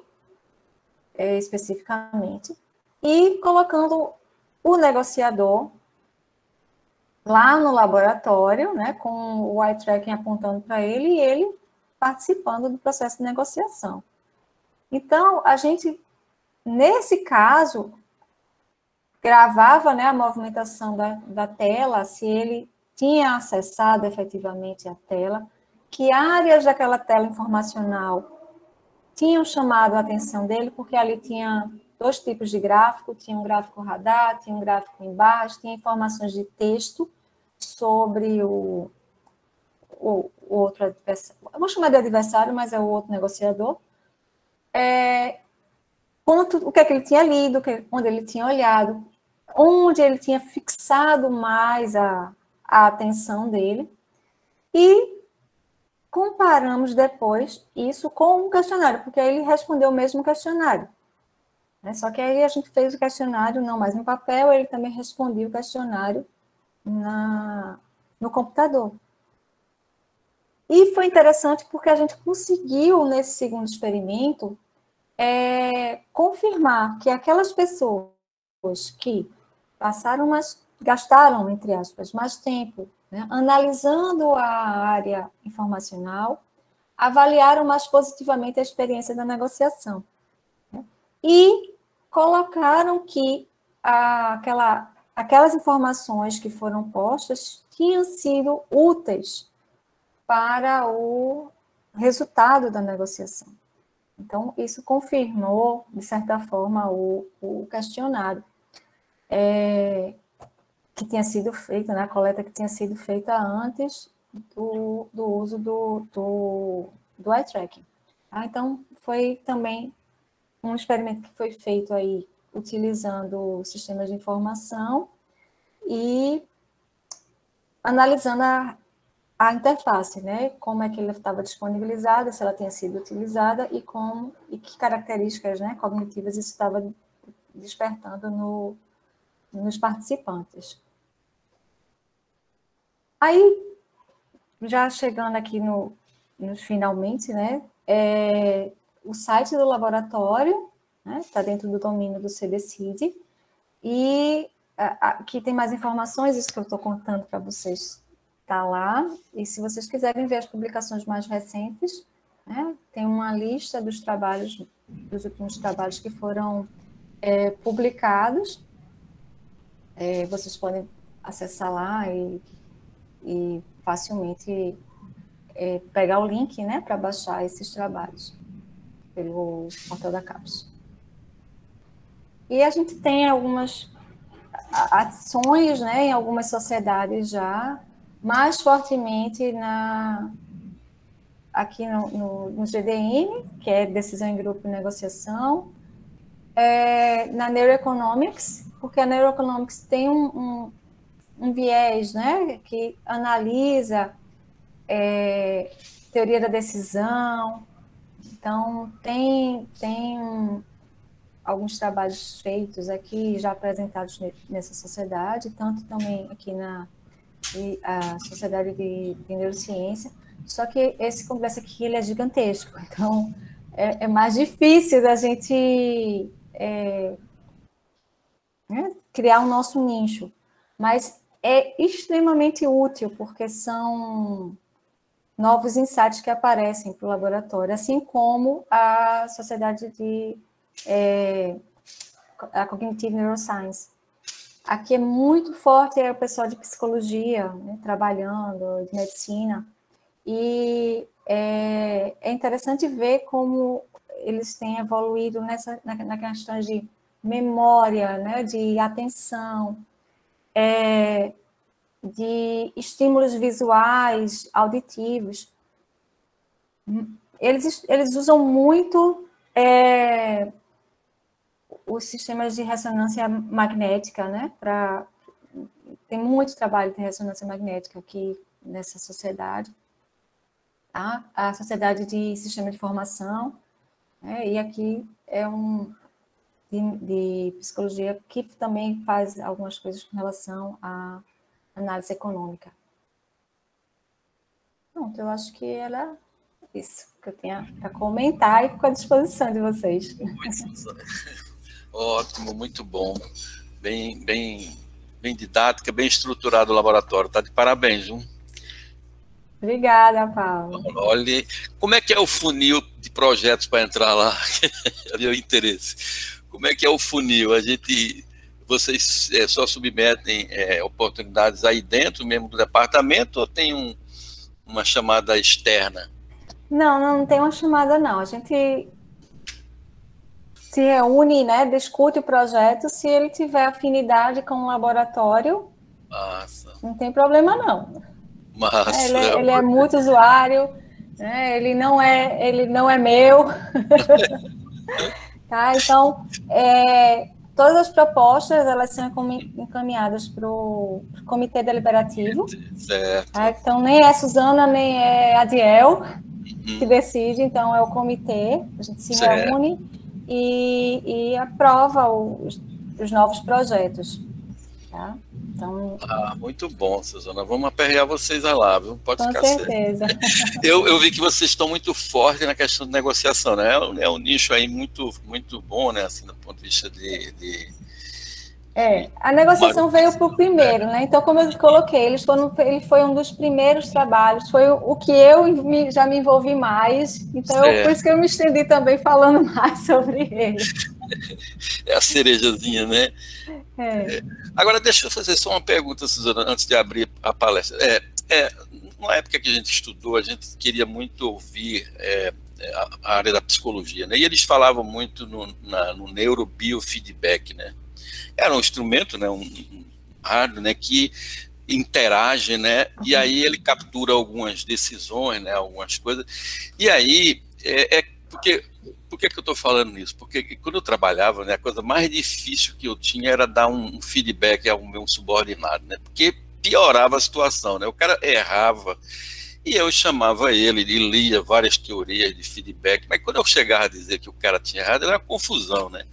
especificamente, e colocando o negociador lá no laboratório, né, com o eye tracking apontando para ele e ele participando do processo de negociação. Então, a gente, nesse caso, gravava, né, a movimentação da tela, se ele tinha acessado efetivamente a tela, que áreas daquela tela informacional tinham chamado a atenção dele, porque ali tinha 2 tipos de gráfico, tinha um gráfico radar, tinha um gráfico em barras, tinha informações de texto sobre o outro adversário, eu vou chamar de adversário, mas é o outro negociador, o que é que ele tinha lido, onde ele tinha olhado, onde ele tinha fixado mais a atenção dele, e comparamos depois isso com um questionário, porque aí ele respondeu o mesmo questionário. Né? Só que aí a gente fez o questionário, não mais no papel, ele também respondia o questionário no computador. E foi interessante porque a gente conseguiu, nesse segundo experimento, confirmar que aquelas pessoas que gastaram, entre aspas, mais tempo, né, analisando a área informacional, avaliaram mais positivamente a experiência da negociação. Né, e colocaram que aquelas informações que foram postas tinham sido úteis para o resultado da negociação. Então, isso confirmou, de certa forma, o questionário que tinha sido feito, né, a coleta que tinha sido feita antes do uso do eye tracking. Tá? Então, foi também um experimento que foi feito aí utilizando sistemas de informação e analisando a interface, né? Como é que ela estava disponibilizada, se ela tinha sido utilizada e que características, né, cognitivas isso estava despertando nos participantes. Aí, já chegando aqui nos finalmente, né, o site do laboratório, né, está dentro do domínio do CBCID, e aqui tem mais informações, isso que eu estou contando para vocês está lá, e se vocês quiserem ver as publicações mais recentes, né, tem uma lista dos últimos trabalhos que foram publicados, vocês podem acessar lá e facilmente pegar o link, né, para baixar esses trabalhos pelo portal da CAPES. E a gente tem algumas ações, né, em algumas sociedades já, mais fortemente aqui no GDN, que é Decisão em Grupo e Negociação, na Neuroeconomics, porque a Neuroeconomics tem um viés, né, que analisa teoria da decisão. Então, tem alguns trabalhos feitos aqui, já apresentados nessa sociedade, tanto também aqui a Sociedade de Neurociência, só que esse congresso aqui ele é gigantesco, então é mais difícil da gente criar o nosso nicho, mas é extremamente útil, porque são novos insights que aparecem para o laboratório, assim como a Sociedade de a Cognitive Neuroscience. Aqui é muito forte o pessoal de psicologia, né, trabalhando, de medicina, e é interessante ver como eles têm evoluído na questão de memória, né, de atenção, de estímulos visuais, auditivos. Eles usam muito os sistemas de ressonância magnética, né? Tem muito trabalho de ressonância magnética aqui nessa sociedade, tá? A Sociedade de Sistema de Informação, né? E aqui é de psicologia que também faz algumas coisas com relação à análise econômica. Pronto, eu acho que era isso que eu tinha para comentar e fico à disposição de vocês. Ótimo, muito bom. Bem didática, bem estruturado o laboratório. Tá de parabéns, viu? Obrigada, Paulo. Olha, como é que é o funil de projetos para entrar lá? Meu interesse. Como é que é o funil? Vocês só submetem oportunidades aí dentro mesmo do departamento ou tem uma chamada externa? Não tem uma chamada, não. A gente se reúne, né, discute o projeto, se ele tiver afinidade com o laboratório, Massa. Não tem problema, não. Massa. Ele é muito usuário, né, ele não é meu. Tá? Então, todas as propostas, elas são encaminhadas para o comitê deliberativo. Certo. Tá? Então, nem é a Suzana, nem é a Adiel que decide, então é o comitê, a gente se reúne e aprova os novos projetos. Tá? Então, muito bom, Suzana. Vamos aperrear vocês lá, viu? Pode ficar certo. Com certeza. Eu vi que vocês estão muito fortes na questão de negociação, né? É um nicho aí muito bom, né? Assim, do ponto de vista a negociação veio para o primeiro, né? Então, como eu coloquei, ele foi um dos primeiros trabalhos, foi o que eu já me envolvi mais, então por isso que eu me estendi também falando mais sobre ele. É a cerejazinha, né? Agora, deixa eu fazer só uma pergunta, Suzana, antes de abrir a palestra. Na época que a gente estudou, a gente queria muito ouvir a área da psicologia, né? E eles falavam muito no neurobiofeedback, né? Era um instrumento, né, um hardware, né, que interage, né, e aí ele captura algumas decisões, né, algumas coisas. E aí, por que eu estou falando nisso? Porque quando eu trabalhava, né, a coisa mais difícil que eu tinha era dar um feedback ao meu subordinado, né, porque piorava a situação, né, o cara errava e eu chamava ele e lia várias teorias de feedback, mas quando eu chegava a dizer que o cara tinha errado, era uma confusão, né?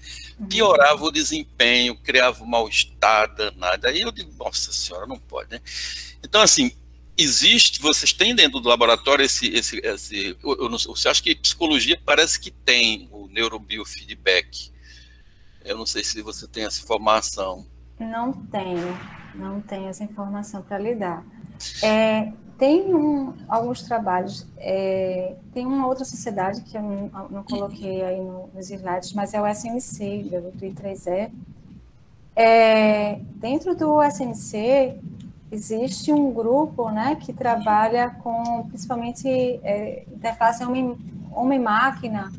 Piorava o desempenho, criava um mal-estar danado. Aí eu digo, nossa senhora, não pode, né? Então, assim, vocês têm dentro do laboratório você acha que psicologia parece que tem o neurobiofeedback? Eu não sei se você tem essa informação. Não tenho essa informação para lhe dar. Tem alguns trabalhos, tem uma outra sociedade que eu não coloquei aí nos slides, mas é o SMC, do I3E. Dentro do SNC, existe um grupo, né, que trabalha com, principalmente, interface homem-máquina,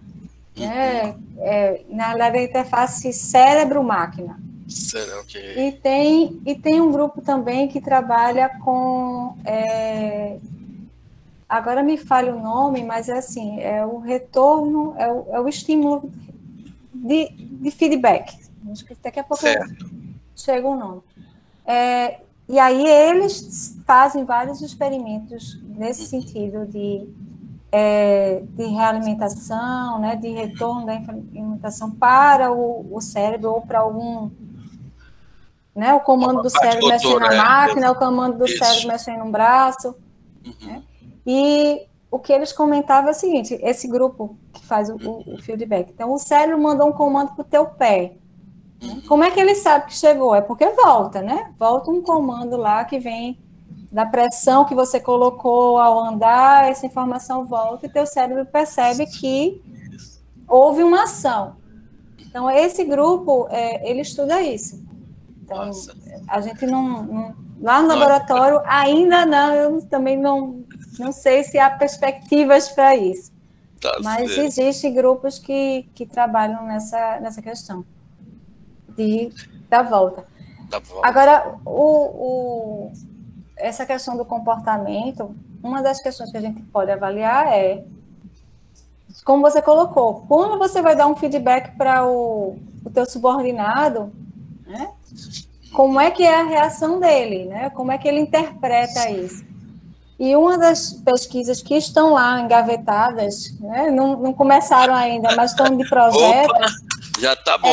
né, na verdade, a interface cérebro-máquina. Okay. E tem um grupo também que trabalha com... agora me falha o nome, mas é assim, é o retorno, é o estímulo de feedback. Acho que daqui a pouco chega o nome. E aí eles fazem vários experimentos nesse sentido de realimentação, né, de retorno da alimentação para o cérebro ou para algum... Né, o comando do cérebro mexendo na máquina, o comando do cérebro mexendo no braço. Né? E o que eles comentavam é o seguinte, esse grupo que faz o feedback. Então, o cérebro mandou um comando para o teu pé. Como é que ele sabe que chegou? É porque volta, né? Volta um comando lá que vem da pressão que você colocou ao andar, essa informação volta e teu cérebro percebe que houve uma ação. Então, esse grupo, ele estuda isso. Então, a gente não lá no laboratório, ainda não, eu também não sei se há perspectivas para isso. Mas existem grupos que trabalham nessa questão da volta. Agora, essa questão do comportamento, uma das questões que a gente pode avaliar é, como você colocou, quando você vai dar um feedback para o teu subordinado, né? Como é que é a reação dele, né? Como é que ele interpreta isso? E uma das pesquisas que estão lá engavetadas, né? Não começaram ainda, mas estão de projeto. Opa, já está bom.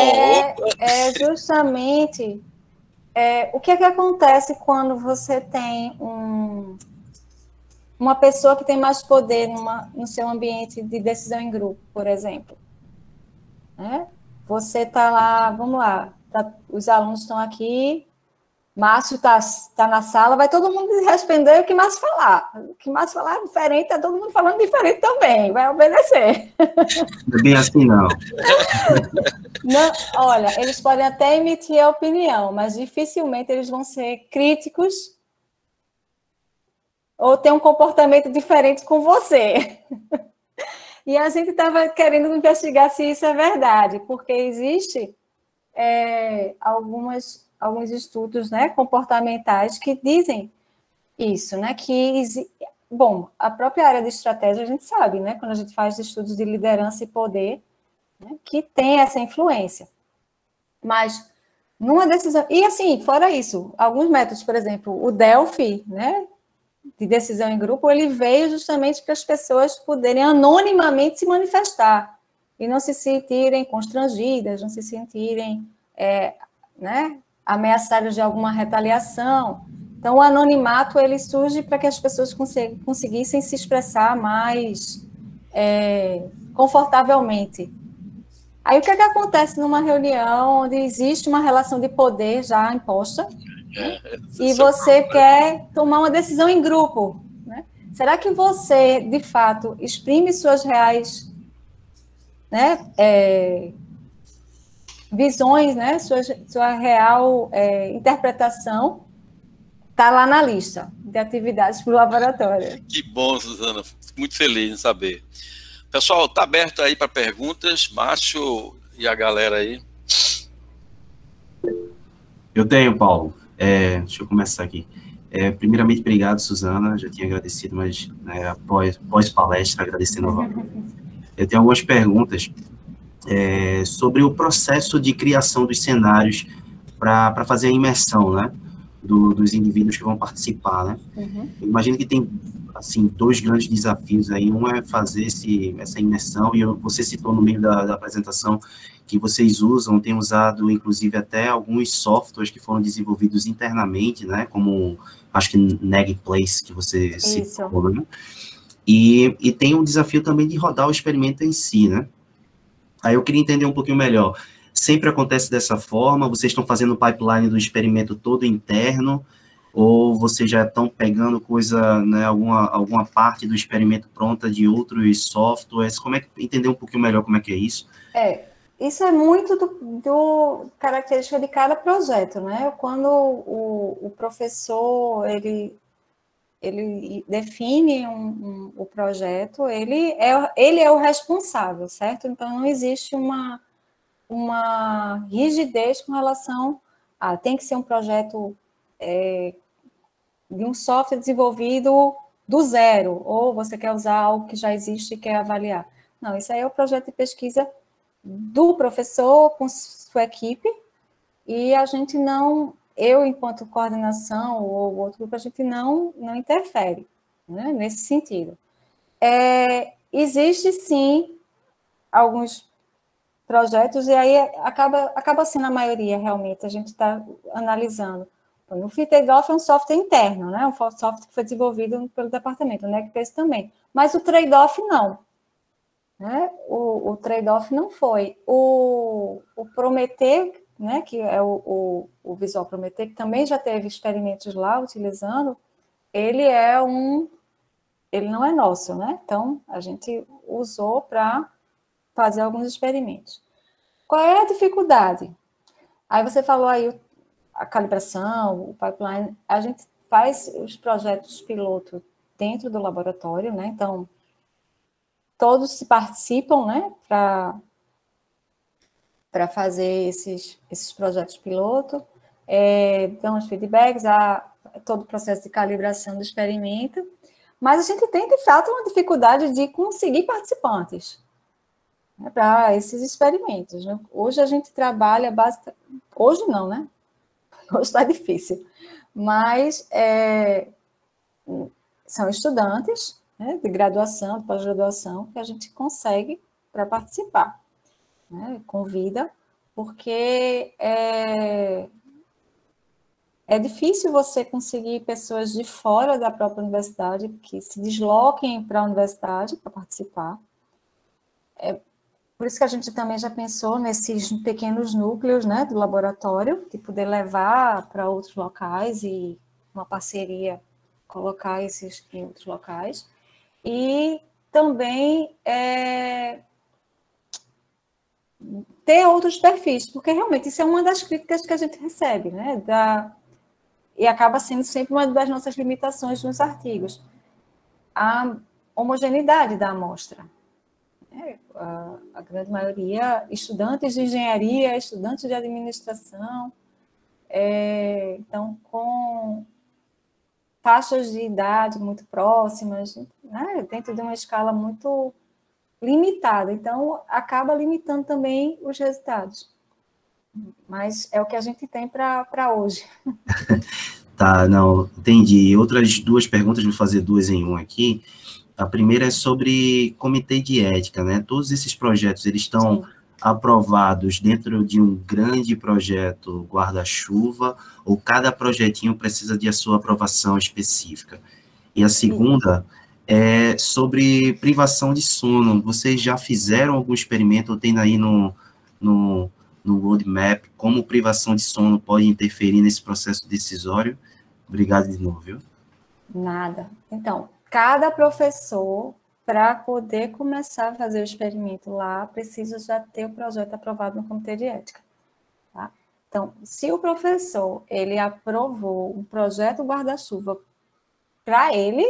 É justamente o que é que acontece quando você tem uma pessoa que tem mais poder no seu ambiente de decisão em grupo, por exemplo. Né? Você está lá, vamos lá, os alunos estão aqui, Márcio está na sala, vai todo mundo responder o que Márcio falar. O que Márcio falar é diferente, está todo mundo falando diferente também, vai obedecer. Não é bem assim, não. Olha, eles podem até emitir a opinião, mas dificilmente eles vão ser críticos ou ter um comportamento diferente com você. E a gente estava querendo investigar se isso é verdade, porque existe alguns estudos, né, comportamentais que dizem isso, né, bom, a própria área de estratégia a gente sabe, né, quando a gente faz estudos de liderança e poder, né, que tem essa influência. Mas numa decisão... E assim, fora isso, alguns métodos, por exemplo, o Delphi, né, de decisão em grupo, ele veio justamente para as pessoas poderem anonimamente se manifestar e não se sentirem constrangidas, não se sentirem né, ameaçadas de alguma retaliação. Então, o anonimato, ele surge para que as pessoas conseguissem se expressar mais confortavelmente. Aí, o que é que acontece numa reunião onde existe uma relação de poder já imposta, né? E você quer tomar uma decisão em grupo, né? Será que você, de fato, exprime suas reais, né, visões, né, sua real interpretação, está lá na lista de atividades para o laboratório. Que bom, Suzana, muito feliz em saber. Pessoal, está aberto aí para perguntas, Márcio e a galera aí. Eu tenho, Paulo. Deixa eu começar aqui. Primeiramente, obrigado, Suzana. Já tinha agradecido, mas pós-palestra, agradecendo novamente. Eu tenho algumas perguntas sobre o processo de criação dos cenários para fazer a imersão, né, dos indivíduos que vão participar, né? Uhum. Eu imagino que tem, assim, dois grandes desafios aí. Um é fazer essa imersão, e você citou no meio da apresentação que vocês tem usado, inclusive, até alguns softwares que foram desenvolvidos internamente, né, como, acho que Nagplace, que você citou, né? E tem o desafio também de rodar o experimento em si, né? Aí eu queria entender um pouquinho melhor. Sempre acontece dessa forma? Vocês estão fazendo o pipeline do experimento todo interno? Ou vocês já estão pegando coisa, né, alguma parte do experimento pronta de outros softwares? Como é que entender um pouquinho melhor como é que é isso? Isso é muito do característica de cada projeto, né? Quando o professor ele define o projeto, ele é o responsável, certo? Então, não existe uma rigidez com relação a tem que ser um projeto de um software desenvolvido do zero, ou você quer usar algo que já existe e quer avaliar. Não, isso aí é o projeto de pesquisa do professor com sua equipe, e a gente não, eu, enquanto coordenação ou outro grupo, a gente não interfere, né, nesse sentido. Existe, sim, alguns projetos, e aí acaba sendo a maioria, realmente, a gente está analisando. O FreeTrade-off é um software interno, né? Um software que foi desenvolvido pelo departamento, o NECPES também. Mas o trade-off não. Né? O trade-off não foi. O Prometer, né, que é o Visual Prometer, que também já teve experimentos lá utilizando, ele não é nosso, né? Então, a gente usou para fazer alguns experimentos. Qual é a dificuldade? Aí você falou aí a calibração, o pipeline, a gente faz os projetos piloto dentro do laboratório, né? Então, todos se participam, né, para fazer esses projetos piloto, dão os feedbacks, todo o processo de calibração do experimento, mas a gente tem, de fato, uma dificuldade de conseguir participantes, né, para esses experimentos. Né? Hoje a gente trabalha basicamente... Hoje não, né? Hoje está difícil. Mas são estudantes, né, de graduação, de pós-graduação, que a gente consegue para participar. Né, convida, porque é difícil você conseguir pessoas de fora da própria universidade que se desloquem para a universidade para participar. Por isso que a gente também já pensou nesses pequenos núcleos, né, do laboratório, de poder levar para outros locais e uma parceria colocar esses em outros locais. E também ter outros perfis, porque realmente isso é uma das críticas que a gente recebe, né? E acaba sendo sempre uma das nossas limitações nos artigos. A homogeneidade da amostra. A grande maioria, estudantes de engenharia, estudantes de administração, então, com faixas de idade muito próximas, né? Dentro de uma escala muito limitada. Então, acaba limitando também os resultados. Mas é o que a gente tem para hoje. Tá, não, entendi. Outras duas perguntas, vou fazer duas em uma aqui. A primeira é sobre comitê de ética, né? Todos esses projetos, eles estão aprovados dentro de um grande projeto guarda-chuva, ou cada projetinho precisa de a sua aprovação específica? E a segunda é sobre privação de sono. Vocês já fizeram algum experimento, ou tem aí no roadmap, como privação de sono pode interferir nesse processo decisório? Obrigado de novo, viu? Nada. Então, cada professor, para poder começar a fazer o experimento lá, precisa já ter o projeto aprovado no comitê de ética. Tá? Então, se o professor ele aprovou um projeto guarda-chuva para ele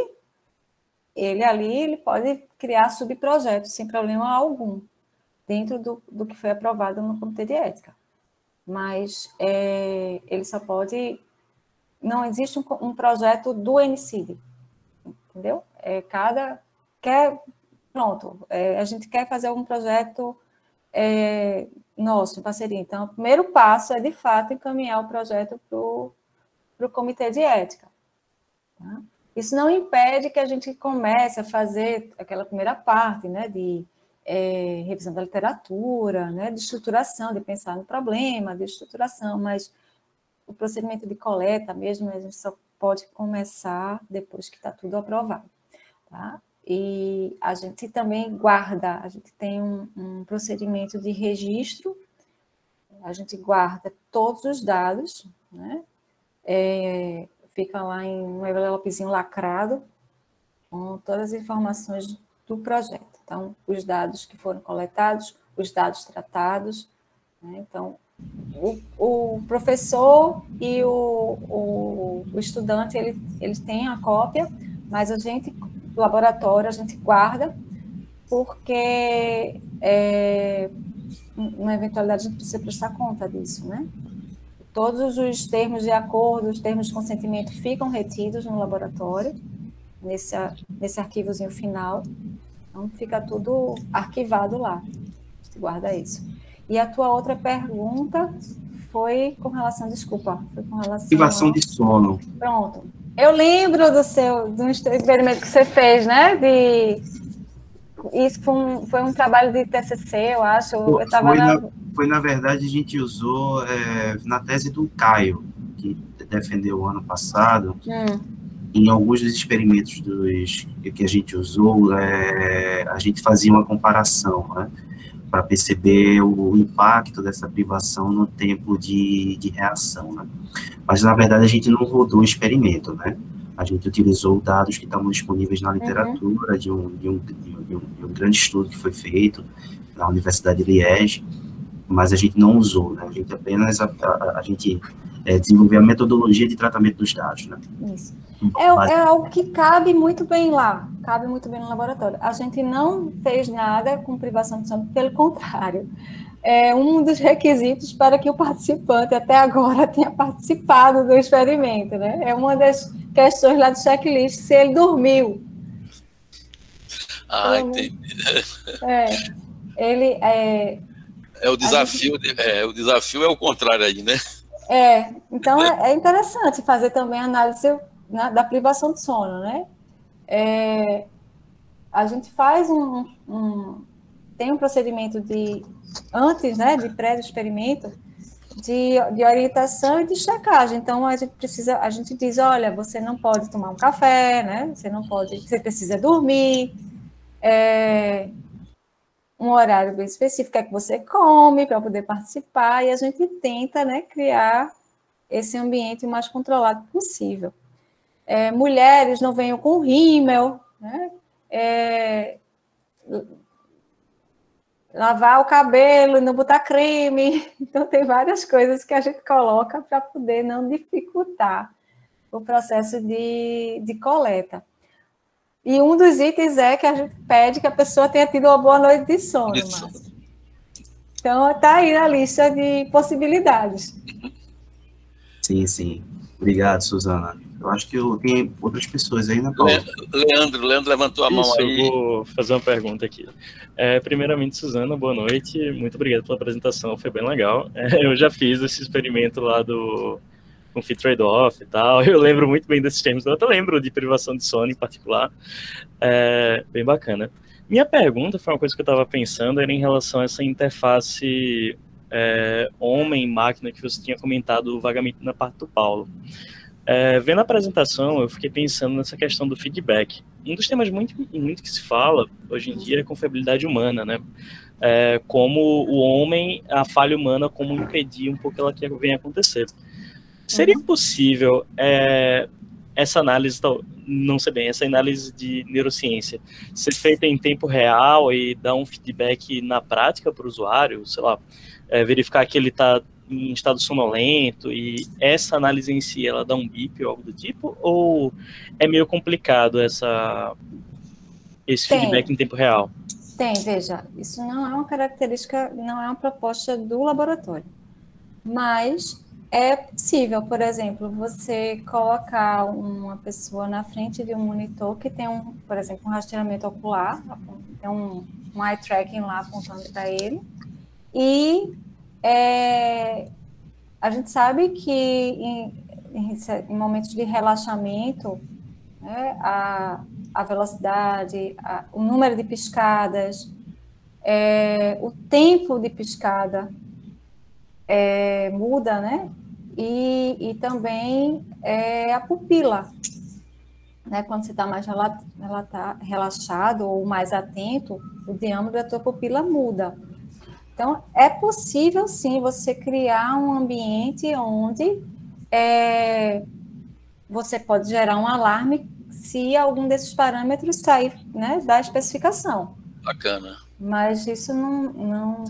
ali ele pode criar subprojetos sem problema algum, dentro do que foi aprovado no comitê de ética. Mas ele só pode... Não existe um projeto do NCID, entendeu? Pronto, a gente quer fazer algum projeto nosso, em parceria. Então, o primeiro passo é, de fato, encaminhar o projeto para o comitê de ética. Tá? Isso não impede que a gente comece a fazer aquela primeira parte, né, de revisão da literatura, né, de estruturação, de pensar no problema, de estruturação, mas o procedimento de coleta mesmo, a gente só pode começar depois que está tudo aprovado. Tá? E a gente também guarda, a gente tem um procedimento de registro, a gente guarda todos os dados, né? Fica lá em um envelopezinho lacrado, com todas as informações do projeto. Então, os dados que foram coletados, os dados tratados, né? Então, o professor e o estudante, eles têm a cópia, mas a gente, do laboratório, a gente guarda, porque na eventualidade a gente precisa prestar conta disso, né? Todos os termos de acordo, os termos de consentimento ficam retidos no laboratório, nesse arquivozinho final, então fica tudo arquivado lá, a gente guarda isso. E a tua outra pergunta foi com relação, desculpa, foi com relação privação de sono. Pronto. Eu lembro do experimento que você fez, né? Isso foi um trabalho de TCC, eu acho. Foi, na verdade, a gente usou na tese do Caio, que defendeu o ano passado, em alguns dos experimentos que a gente usou, a gente fazia uma comparação, né, para perceber o impacto dessa privação no tempo de reação, né? Mas, na verdade, a gente não rodou o experimento, né? A gente utilizou dados que estavam disponíveis na literatura de um grande estudo que foi feito na Universidade de Liège, mas a gente não usou, né? A gente apenas desenvolveu a metodologia de tratamento dos dados, né? Isso. É algo que cabe muito bem lá, cabe muito bem no laboratório. A gente não fez nada com privação de sono, pelo contrário. É um dos requisitos para que o participante até agora tenha participado do experimento, né? É uma das questões lá do checklist, se ele dormiu. Entendi. O desafio, o desafio é o contrário aí, né? Então é interessante fazer também a análise da privação de sono, né? A gente faz tem um procedimento antes, né, de pré-experimento, de orientação e de checagem. Então, a gente diz, olha, você não pode tomar um café, né? Você precisa dormir, um horário bem específico é que você come para poder participar, e a gente tenta, né, criar esse ambiente o mais controlado possível. Mulheres não venham com rímel, né? Lavar o cabelo e não botar creme. Então, tem várias coisas que a gente coloca para poder não dificultar o processo de coleta. E um dos itens é que a gente pede que a pessoa tenha tido uma boa noite de sono, Márcio. Então, está aí na lista de possibilidades. Sim, sim. Obrigado, Suzana. Eu acho que tem outras pessoas aí na prova. Leandro levantou a mão aí. Eu vou fazer uma pergunta aqui. Primeiramente, Suzana, boa noite. Muito obrigado pela apresentação, foi bem legal. Eu já fiz esse experimento lá com Fit Trade-off e tal. Eu lembro muito bem desses termos. Eu até lembro de privação de sono em particular. Bem bacana. Minha pergunta foi uma coisa que eu estava pensando, era em relação a essa interface homem-máquina que você tinha comentado vagamente na parte do Paulo. Vendo a apresentação, eu fiquei pensando nessa questão do feedback. Um dos temas muito que se fala hoje em dia é a confiabilidade humana, né? Como o homem, a falha humana, como impedir um pouco que ela venha acontecer. Seria possível essa análise, não sei bem, essa análise de neurociência ser feita em tempo real e dar um feedback na prática para o usuário, sei lá, verificar que ele está em estado sonolento, e essa análise em si, ela dá um bip ou algo do tipo, ou é meio complicado esse feedback em tempo real? Veja, isso não é uma característica, não é uma proposta do laboratório, mas é possível, por exemplo, você colocar uma pessoa na frente de um monitor que tem, por exemplo, um rastreamento ocular, tem um eye tracking lá apontando para ele, e a gente sabe que em momentos de relaxamento, né, a velocidade, o número de piscadas, o tempo de piscada muda, né? E também a pupila, né? Quando você está mais relaxado ou mais atento, o diâmetro da tua pupila muda. Então, é possível, sim, você criar um ambiente onde você pode gerar um alarme se algum desses parâmetros sair, né, da especificação. Bacana. Mas isso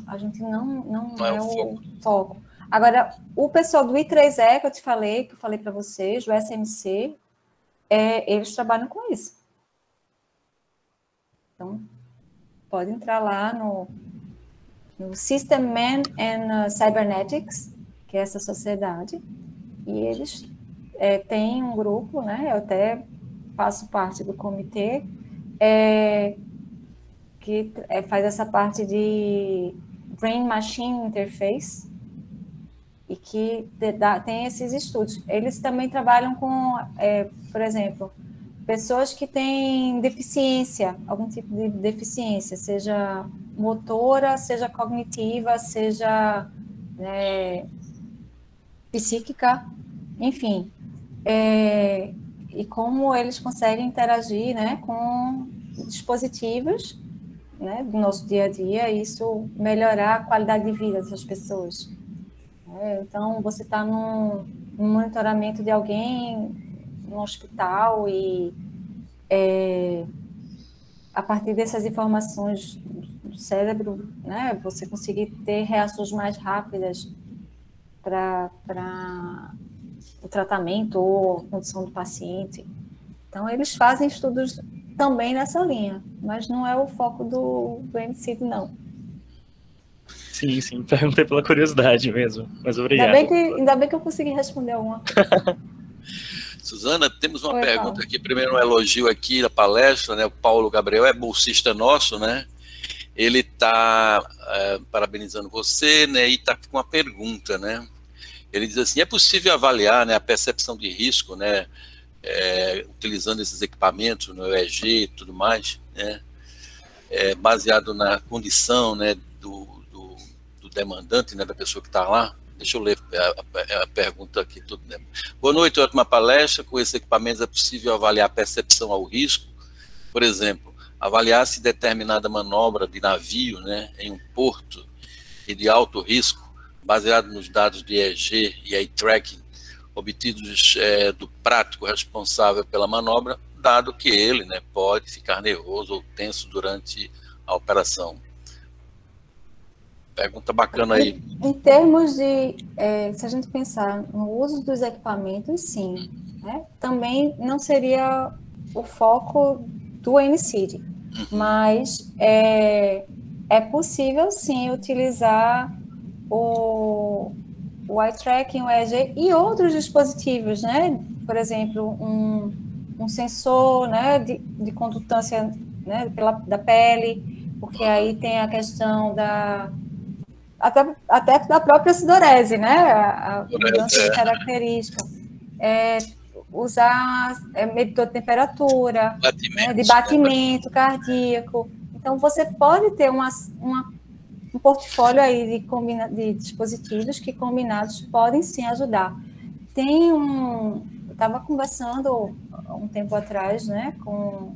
a gente não é o foco. Agora, o pessoal do I3E, que eu falei para vocês, do SMC, eles trabalham com isso. Então, pode entrar lá no System Man and Cybernetics, que é essa sociedade, e eles têm um grupo, né? Eu até faço parte do comitê, que faz essa parte de Brain-Machine Interface, e que tem esses estudos. Eles também trabalham com, por exemplo, pessoas que têm deficiência, algum tipo de deficiência, seja motora, seja cognitiva, seja psíquica, enfim. E como eles conseguem interagir, né, com dispositivos, né, do nosso dia a dia, e isso melhorar a qualidade de vida dessas pessoas. Então, você está num monitoramento de alguém no hospital e a partir dessas informações do cérebro, né, você conseguir ter reações mais rápidas para o tratamento ou a condição do paciente. Então, eles fazem estudos também nessa linha, mas não é o foco do NCID, não. Sim, perguntei pela curiosidade mesmo, mas obrigado. Ainda bem que eu consegui responder alguma coisa. Suzana, temos uma pergunta aqui, primeiro um elogio aqui da palestra, né? O Paulo Gabriel é bolsista nosso, né? Ele está parabenizando você, né? E está com uma pergunta, né? Ele diz assim, é possível avaliar, né, a percepção de risco, né? Utilizando esses equipamentos no EEG e tudo mais, né? Baseado na condição, né, do demandante, né, da pessoa que está lá. Deixa eu ler a pergunta aqui. Tudo, né? Boa noite, ótima palestra. Com esses equipamentos é possível avaliar a percepção ao risco? Por exemplo, avaliar se determinada manobra de navio, né, em um porto e de alto risco, baseado nos dados de EEG e eye tracking obtidos do prático responsável pela manobra, dado que ele, né, pode ficar nervoso ou tenso durante a operação. Pergunta bacana aí. Em termos de, se a gente pensar no uso dos equipamentos, sim, né? Também não seria o foco do NCID, mas é possível, sim, utilizar o eye tracking, o EEG e outros dispositivos, né? Por exemplo, um sensor, né, de condutância, né, da pele, porque aí tem a questão até da própria sudorese, né? A mudança de característica. Usar medidor de temperatura, né, de batimento cardíaco. Então, você pode ter um portfólio aí de dispositivos que, combinados, podem sim ajudar. Eu estava conversando um tempo atrás, né, com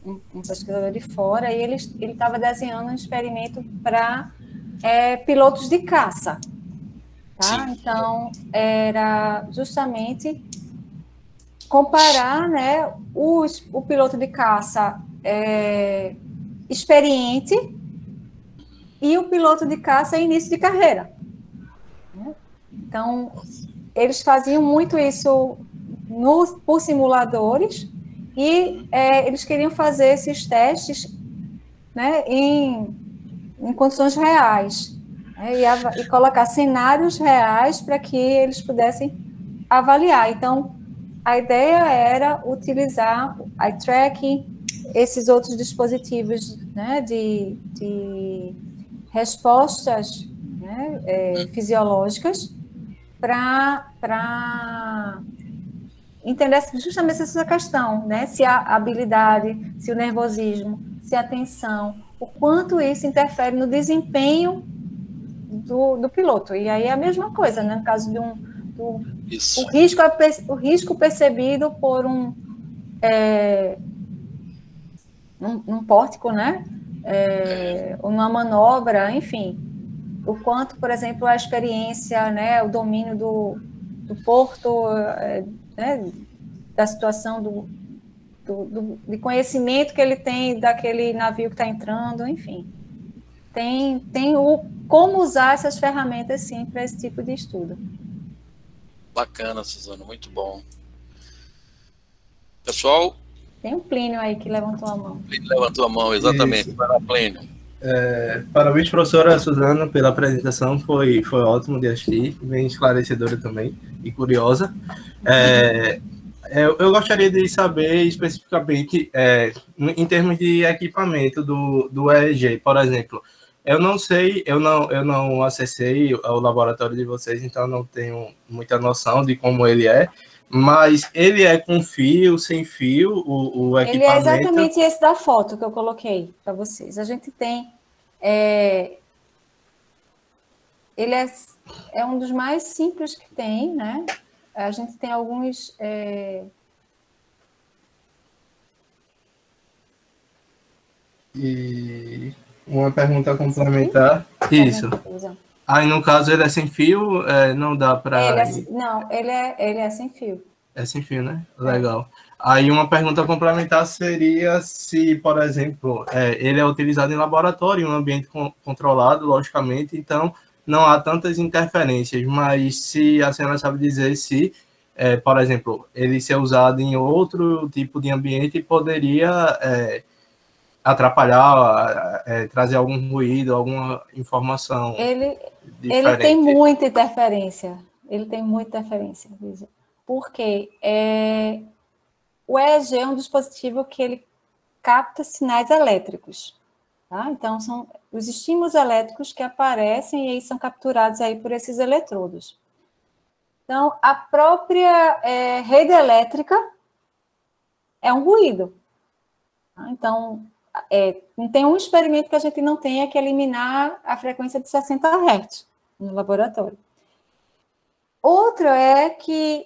um pesquisador de fora, e ele estava desenhando um experimento para pilotos de caça, tá? Sim. Então, era justamente comparar, né, o piloto de caça experiente e o piloto de caça em início de carreira. Então, eles faziam muito isso por simuladores e eles queriam fazer esses testes, né, em condições reais, né, e colocar cenários reais para que eles pudessem avaliar. Então, a ideia era utilizar eye tracking, esses outros dispositivos, né, de respostas, né, fisiológicas para entender justamente essa questão, né, se a habilidade, se o nervosismo, se a tensão, o quanto isso interfere no desempenho do piloto. E aí é a mesma coisa, né, no caso de o risco percebido por um pórtico, né, ou numa manobra, enfim, o quanto, por exemplo, a experiência, né, o domínio do porto, né, da situação de conhecimento que ele tem daquele navio que está entrando, enfim. Tem como usar essas ferramentas, sim, para esse tipo de estudo. Bacana, Suzana, muito bom. Pessoal? Tem um Plínio aí que levantou a mão. Plínio levantou a mão, exatamente. Vai lá, Plínio. Parabéns, professora Suzana, pela apresentação, foi ótimo de assistir, bem esclarecedora também e curiosa. Eu gostaria de saber especificamente, em termos de equipamento do EEG, por exemplo, eu não sei, eu não acessei o laboratório de vocês, então não tenho muita noção de como ele é, mas ele é com fio, sem fio, o equipamento? Ele é exatamente esse da foto que eu coloquei para vocês. A gente tem... ele é um dos mais simples que tem, né? A gente tem alguns... E uma pergunta complementar. Isso. Aí, no caso, ele é sem fio, não dá para... Não, ele é sem fio. É sem fio, né? Legal. Aí, uma pergunta complementar seria se, por exemplo, ele é utilizado em laboratório, em um ambiente controlado, logicamente, então não há tantas interferências, mas se a senhora sabe dizer se, por exemplo, ele ser usado em outro tipo de ambiente poderia... atrapalhar, trazer algum ruído, alguma informação diferente. Ele tem muita interferência. Ele tem muita interferência. Porque o EEG é um dispositivo que ele capta sinais elétricos. Tá? Então, são os estímulos elétricos que aparecem e aí são capturados aí por esses eletrodos. Então, a própria rede elétrica é um ruído. Tá? Então... tem um experimento que a gente não tem, que é eliminar a frequência de 60 Hz no laboratório. Outro é que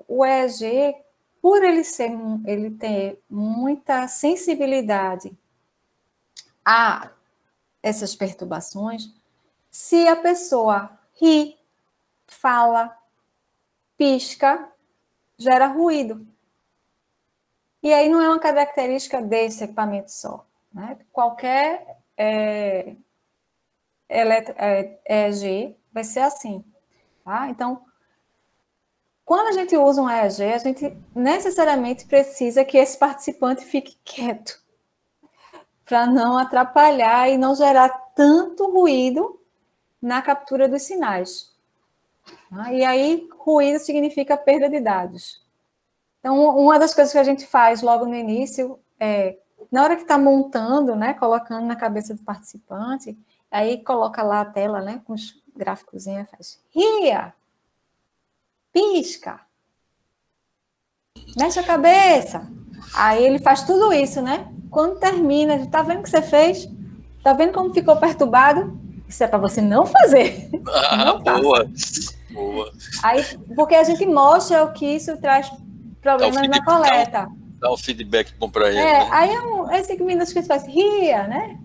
o EEG, por ele ter muita sensibilidade a essas perturbações, se a pessoa ri, fala, pisca, gera ruído. E aí não é uma característica desse equipamento só. Né? Qualquer EEG vai ser assim. Tá? Então, quando a gente usa um EEG, a gente necessariamente precisa que esse participante fique quieto, para não atrapalhar e não gerar tanto ruído na captura dos sinais. Tá? E aí, ruído significa perda de dados. Então, uma das coisas que a gente faz logo no início na hora que está montando, né, colocando na cabeça do participante, aí coloca lá a tela, né, com os gráficos, faz ria, pisca, mexe a cabeça. Aí ele faz tudo isso, né? Quando termina, tá vendo o que você fez? Tá vendo como ficou perturbado? Isso é para você não fazer. Não boa. Aí, porque a gente mostra o que isso traz problemas na coleta. Dá um feedback bom para ele. Né? Aí é 5 minutos que você faz, ria, né?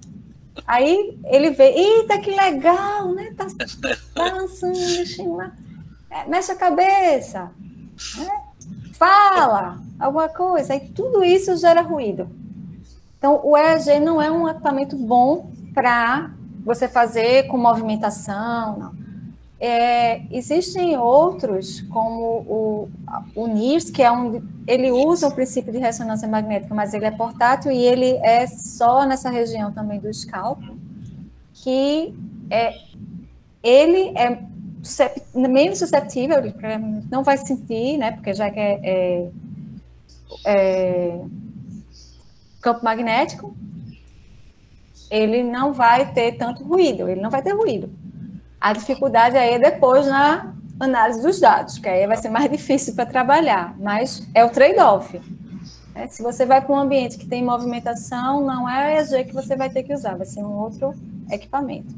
Aí ele vê, eita, que legal, né? Tá balançando, mexendo lá. Mexe a cabeça, né? Fala alguma coisa. Aí tudo isso gera ruído. Então, o EEG não é um equipamento bom para você fazer com movimentação, não. Existem outros, como o NIRS, que ele usa o princípio de ressonância magnética, mas ele é portátil e ele é só nessa região também do escalpo, que ele é menos susceptível, ele não vai sentir, né, porque já que é campo magnético, ele não vai ter tanto ruído, ele não vai ter ruído. A dificuldade aí é depois na análise dos dados, que aí vai ser mais difícil para trabalhar, mas é o trade-off. Se você vai para um ambiente que tem movimentação, não é o EEG que você vai ter que usar, vai ser um outro equipamento.